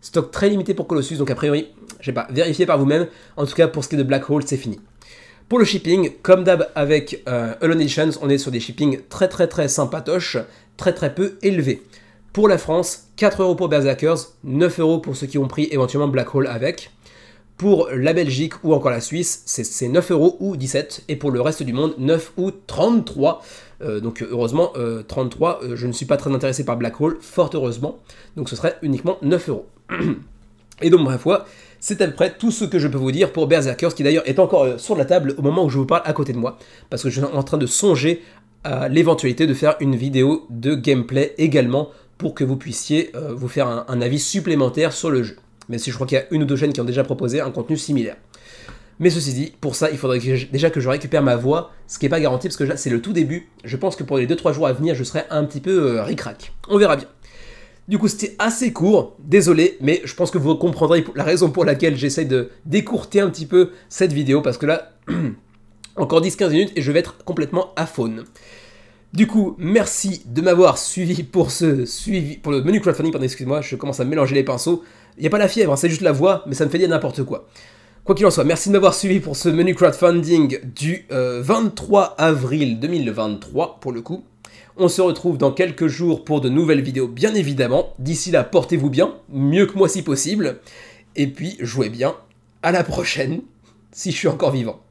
Stock très limité pour Colossus, donc a priori, je sais pas, vérifiez par vous-même. En tout cas, pour ce qui est de Black Hole, c'est fini. Pour le shipping, comme d'hab avec Alone Editions, on est sur des shippings très sympatoches, très peu élevés. Pour la France, 4€ pour Berserkers, 9€ pour ceux qui ont pris éventuellement Black Hole avec. Pour la Belgique ou encore la Suisse, c'est 9€ ou 17, et pour le reste du monde, 9 ou 33. Donc heureusement, 33, je ne suis pas très intéressé par Black Hole, fort heureusement, donc ce serait uniquement 9€. Et donc bref, C'est à peu près tout ce que je peux vous dire pour Berserkers, qui d'ailleurs est encore sur la table au moment où je vous parle à côté de moi, parce que je suis en train de songer à l'éventualité de faire une vidéo de gameplay également, pour que vous puissiez vous faire un avis supplémentaire sur le jeu. Même si je crois qu'il y a une ou deux chaînes qui ont déjà proposé un contenu similaire. Mais ceci dit, pour ça, il faudrait déjà que je récupère ma voix, ce qui n'est pas garanti, parce que là, c'est le tout début. Je pense que pour les 2-3 jours à venir, je serai un petit peu ric-rac. On verra bien. Du coup, c'était assez court, désolé, mais je pense que vous comprendrez la raison pour laquelle j'essaie de décourter un petit peu cette vidéo, parce que là, encore 10-15 minutes et je vais être complètement aphone. Du coup, merci de m'avoir suivi pour le menu crowdfunding, pardon, excuse-moi, je commence à mélanger les pinceaux. Il n'y a pas la fièvre, hein, c'est juste la voix, mais ça me fait dire n'importe quoi. Quoi qu'il en soit, merci de m'avoir suivi pour ce menu crowdfunding du 23 avril 2023, pour le coup. On se retrouve dans quelques jours pour de nouvelles vidéos, bien évidemment. D'ici là, portez-vous bien, mieux que moi si possible. Et puis, jouez bien. À la prochaine, si je suis encore vivant.